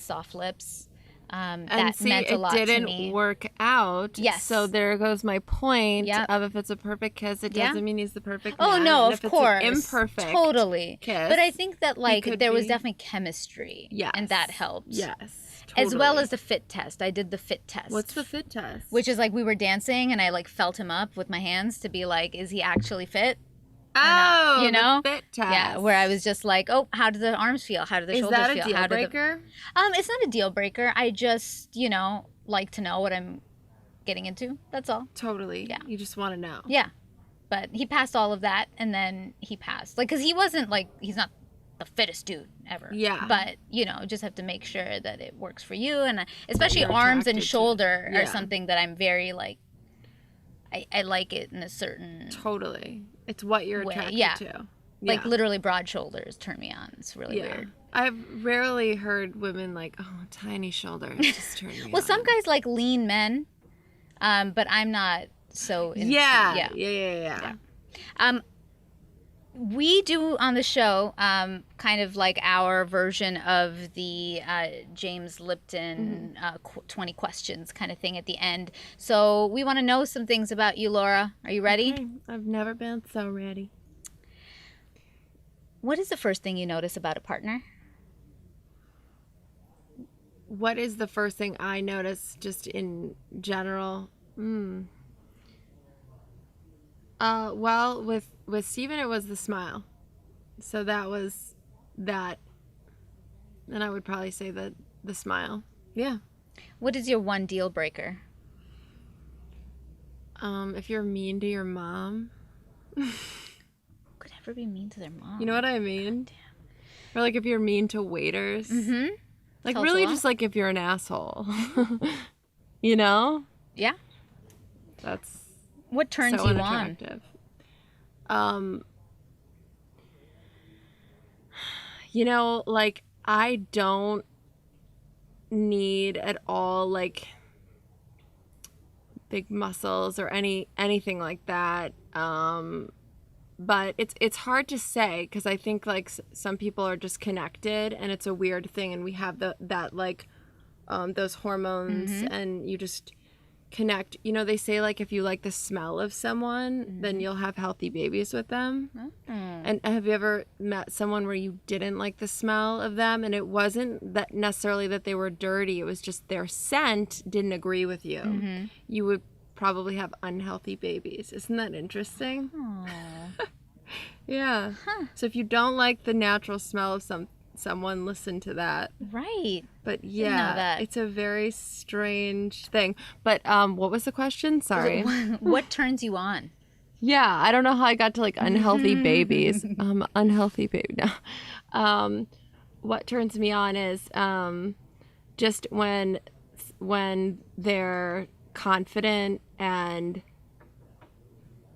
[SPEAKER 1] soft lips.
[SPEAKER 2] and
[SPEAKER 1] That
[SPEAKER 2] see,
[SPEAKER 1] meant a lot
[SPEAKER 2] it
[SPEAKER 1] to
[SPEAKER 2] didn't
[SPEAKER 1] me.
[SPEAKER 2] work out.
[SPEAKER 1] Yes.
[SPEAKER 2] So there goes my point
[SPEAKER 1] Yep.
[SPEAKER 2] of if it's a perfect kiss, it
[SPEAKER 1] Yeah.
[SPEAKER 2] doesn't mean he's the perfect
[SPEAKER 1] Oh
[SPEAKER 2] man.
[SPEAKER 1] no,
[SPEAKER 2] And
[SPEAKER 1] of
[SPEAKER 2] if
[SPEAKER 1] course,
[SPEAKER 2] it's an imperfect
[SPEAKER 1] totally.
[SPEAKER 2] kiss.
[SPEAKER 1] But I think that like
[SPEAKER 2] could
[SPEAKER 1] there was
[SPEAKER 2] be-
[SPEAKER 1] definitely chemistry,
[SPEAKER 2] Yes.
[SPEAKER 1] and that helped.
[SPEAKER 2] Yes.
[SPEAKER 1] As well
[SPEAKER 2] totally.
[SPEAKER 1] as the fit test. I did the fit test.
[SPEAKER 2] What's the fit test?
[SPEAKER 1] Which is like we were dancing and I like felt him up with my hands to be like, is he actually fit?
[SPEAKER 2] Oh,
[SPEAKER 1] you know?
[SPEAKER 2] the fit test.
[SPEAKER 1] Yeah, where I was just like, oh, how do the arms feel? How do the
[SPEAKER 2] Is
[SPEAKER 1] shoulders
[SPEAKER 2] that a
[SPEAKER 1] feel?
[SPEAKER 2] deal
[SPEAKER 1] How do
[SPEAKER 2] breaker?
[SPEAKER 1] It's not a deal breaker. I just, like to know what I'm getting into. That's all.
[SPEAKER 2] Totally.
[SPEAKER 1] Yeah.
[SPEAKER 2] You just want to know.
[SPEAKER 1] Yeah. But he passed all of that and then he passed. Like, because he wasn't like, he's not the fittest dude ever.
[SPEAKER 2] Yeah.
[SPEAKER 1] But, just have to make sure that it works for you. And especially
[SPEAKER 2] you're
[SPEAKER 1] arms and
[SPEAKER 2] attracted to.
[SPEAKER 1] shoulder
[SPEAKER 2] Yeah.
[SPEAKER 1] are something that I'm very like, I like it in a certain
[SPEAKER 2] Totally. It's what you're
[SPEAKER 1] way.
[SPEAKER 2] attracted
[SPEAKER 1] Yeah.
[SPEAKER 2] to.
[SPEAKER 1] Like
[SPEAKER 2] Yeah.
[SPEAKER 1] literally broad shoulders turn me on. It's really
[SPEAKER 2] Yeah.
[SPEAKER 1] weird.
[SPEAKER 2] I've rarely heard women like, oh, tiny shoulders just turn me
[SPEAKER 1] Well,
[SPEAKER 2] on.
[SPEAKER 1] some guys like lean men, but I'm not so into
[SPEAKER 2] Yeah.
[SPEAKER 1] We do on the show kind of like our version of the James Lipton 20 questions kind of thing at the end. So we want to know some things about you, Laura. Are you ready?
[SPEAKER 2] Okay. I've never been so ready.
[SPEAKER 1] What is the first thing you notice about a partner?
[SPEAKER 2] What is the first thing I notice just in general? Well, with Steven, it was the smile. So that was that. And I would probably say that the smile. Yeah.
[SPEAKER 1] What is your one deal breaker?
[SPEAKER 2] If you're mean to your mom,
[SPEAKER 1] Who could ever be mean to their mom?
[SPEAKER 2] you know what I mean? Or like if you're mean to waiters.
[SPEAKER 1] Mm-hmm.
[SPEAKER 2] Like
[SPEAKER 1] Tells a
[SPEAKER 2] really
[SPEAKER 1] lot.
[SPEAKER 2] just like if you're an asshole. You know?
[SPEAKER 1] Yeah.
[SPEAKER 2] That's
[SPEAKER 1] What turns
[SPEAKER 2] so
[SPEAKER 1] you on?
[SPEAKER 2] unattractive. Like I don't need at all like big muscles or anything like that. but it's hard to say because I think like some people are just connected and it's a weird thing, and we have that like those hormones and you just connect. You know, they say like if you like the smell of someone, then you'll have healthy babies with them. And have you ever met someone where you didn't like the smell of them, and it wasn't that necessarily that they were dirty, it was just their scent didn't agree with you? You would probably have unhealthy babies. Isn't that interesting? Yeah. So if you don't like the natural smell of someone, listen to that.
[SPEAKER 1] Right.
[SPEAKER 2] But
[SPEAKER 1] know
[SPEAKER 2] yeah,
[SPEAKER 1] that.
[SPEAKER 2] it's a very strange thing. But what was the question? Sorry.
[SPEAKER 1] What turns you on?
[SPEAKER 2] Yeah, I don't know how I got to like unhealthy babies. Unhealthy baby. No. What turns me on is just when they're confident and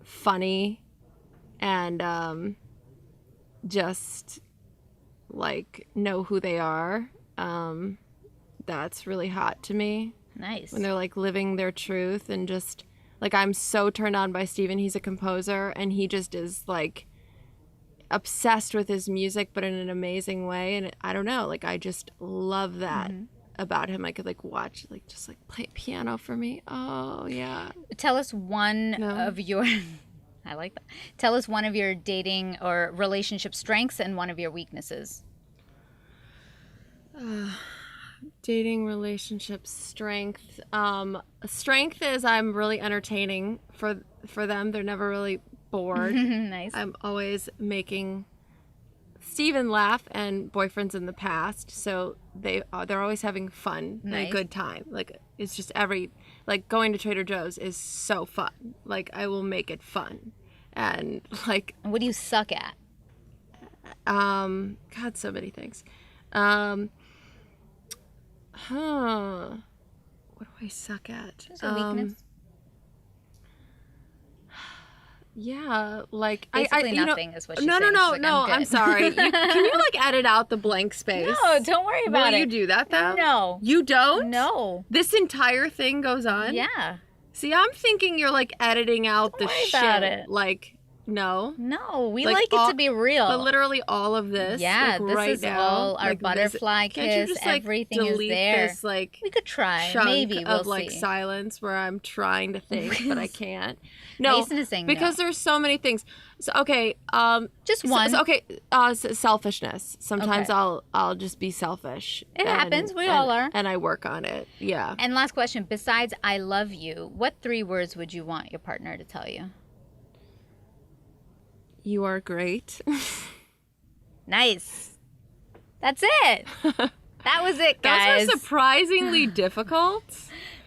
[SPEAKER 2] funny and just like know who they are. That's really hot to me.
[SPEAKER 1] Nice.
[SPEAKER 2] When they're like living their truth and just like, I'm so turned on by Steven. He's a composer and he just is like obsessed with his music, but in an amazing way. And I don't know, like I just love that about him. I could like watch, like just like play piano for me. Oh yeah.
[SPEAKER 1] Tell us one of your I like that. Tell us one of your dating or relationship strengths and one of your weaknesses.
[SPEAKER 2] Dating, relationship, strength. Strength is I'm really entertaining for them. They're never really bored.
[SPEAKER 1] Nice.
[SPEAKER 2] I'm always making Steven laugh and boyfriends in the past, so they're always having fun and a good time. Like it's just like going to Trader Joe's is so fun. Like I will make it fun. And like
[SPEAKER 1] What do you suck at?
[SPEAKER 2] God, so many things. What do I suck at?
[SPEAKER 1] There's a weakness.
[SPEAKER 2] Yeah, like
[SPEAKER 1] Basically
[SPEAKER 2] you
[SPEAKER 1] nothing is what she's
[SPEAKER 2] no,
[SPEAKER 1] saying.
[SPEAKER 2] no,
[SPEAKER 1] She's like,
[SPEAKER 2] no.
[SPEAKER 1] I'm
[SPEAKER 2] I'm
[SPEAKER 1] good.
[SPEAKER 2] sorry. Can you like edit out the blank space?
[SPEAKER 1] No, don't worry about
[SPEAKER 2] Will
[SPEAKER 1] it.
[SPEAKER 2] you do that though?
[SPEAKER 1] No.
[SPEAKER 2] You don't?
[SPEAKER 1] No.
[SPEAKER 2] This entire thing goes on?
[SPEAKER 1] Yeah.
[SPEAKER 2] See, I'm thinking you're like editing out
[SPEAKER 1] Don't
[SPEAKER 2] the
[SPEAKER 1] worry
[SPEAKER 2] shit.
[SPEAKER 1] about it.
[SPEAKER 2] Like, no.
[SPEAKER 1] No, we
[SPEAKER 2] Like,
[SPEAKER 1] like it to be real.
[SPEAKER 2] But literally all of this.
[SPEAKER 1] Yeah,
[SPEAKER 2] like,
[SPEAKER 1] this
[SPEAKER 2] right
[SPEAKER 1] is
[SPEAKER 2] now,
[SPEAKER 1] all our
[SPEAKER 2] like,
[SPEAKER 1] butterfly
[SPEAKER 2] can't you
[SPEAKER 1] kiss.
[SPEAKER 2] just, like,
[SPEAKER 1] Everything is
[SPEAKER 2] delete
[SPEAKER 1] there.
[SPEAKER 2] This, like,
[SPEAKER 1] We could try.
[SPEAKER 2] chunk
[SPEAKER 1] Maybe we'll
[SPEAKER 2] of like
[SPEAKER 1] see.
[SPEAKER 2] silence where I'm trying to think but I can't. No,
[SPEAKER 1] Mason is saying
[SPEAKER 2] because
[SPEAKER 1] no.
[SPEAKER 2] there's so many things. So okay,
[SPEAKER 1] Just one.
[SPEAKER 2] selfishness. Sometimes
[SPEAKER 1] Okay.
[SPEAKER 2] I'll just be selfish.
[SPEAKER 1] It happens. We all are.
[SPEAKER 2] And I work on it. Yeah.
[SPEAKER 1] And last question. Besides "I love you," what 3 words would you want your partner to tell you?
[SPEAKER 2] You are great.
[SPEAKER 1] Nice. That's it. That was it, guys.
[SPEAKER 2] Those are surprisingly difficult.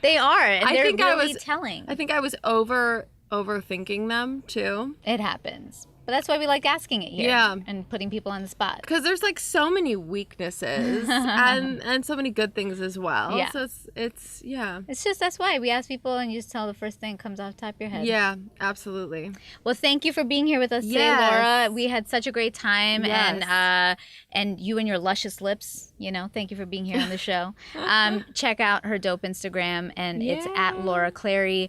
[SPEAKER 1] They are, and
[SPEAKER 2] I
[SPEAKER 1] they're
[SPEAKER 2] think I
[SPEAKER 1] really
[SPEAKER 2] was-
[SPEAKER 1] telling.
[SPEAKER 2] I think I was overthinking them too.
[SPEAKER 1] It happens. But that's why we like asking it here.
[SPEAKER 2] Yeah.
[SPEAKER 1] And putting people on the spot.
[SPEAKER 2] Because there's like so many weaknesses and so many good things as well.
[SPEAKER 1] Yeah.
[SPEAKER 2] So it's yeah.
[SPEAKER 1] It's just that's why we ask people and you just tell the first thing that comes off the top of your head.
[SPEAKER 2] Yeah, absolutely.
[SPEAKER 1] Well, thank you for being here with us today,
[SPEAKER 2] Yes.
[SPEAKER 1] Laura. We had such a great time,
[SPEAKER 2] Yes.
[SPEAKER 1] and you and your luscious lips. You know, thank you for being here on the show. Check out her dope Instagram, and it's at Laura Clery.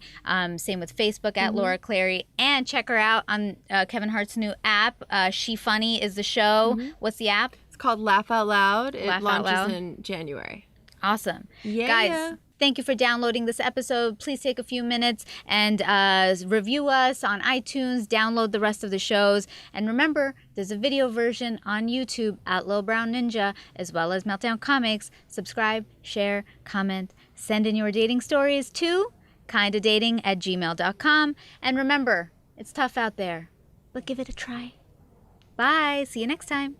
[SPEAKER 1] Same with Facebook at Laura Clery, and check her out on Kevin Hart's new app. She Funny is the show. What's the app?
[SPEAKER 2] It's called Laugh Out Loud. It
[SPEAKER 1] Laugh Out
[SPEAKER 2] launches
[SPEAKER 1] Loud.
[SPEAKER 2] in January.
[SPEAKER 1] Awesome.
[SPEAKER 2] Yeah.
[SPEAKER 1] Guys, thank you for downloading this episode. Please take a few minutes and review us on iTunes, download the rest of the shows. And remember, there's a video version on YouTube at Lil Brown Ninja, as well as Meltdown Comics. Subscribe, share, comment, send in your dating stories to kindadating@gmail.com. And remember, it's tough out there, but give it a try. Bye. See you next time.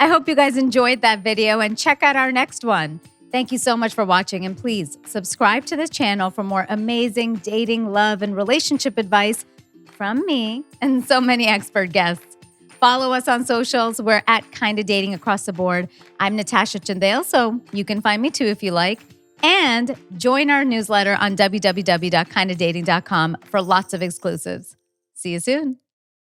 [SPEAKER 1] I hope you guys enjoyed that video and check out our next one. Thank you so much for watching, and please subscribe to this channel for more amazing dating, love, and relationship advice from me and so many expert guests. Follow us on socials. We're at Kinda Dating across the board. I'm Natasha Chandel, so you can find me too if you like. And join our newsletter on www.kindadating.com for lots of exclusives. See you soon.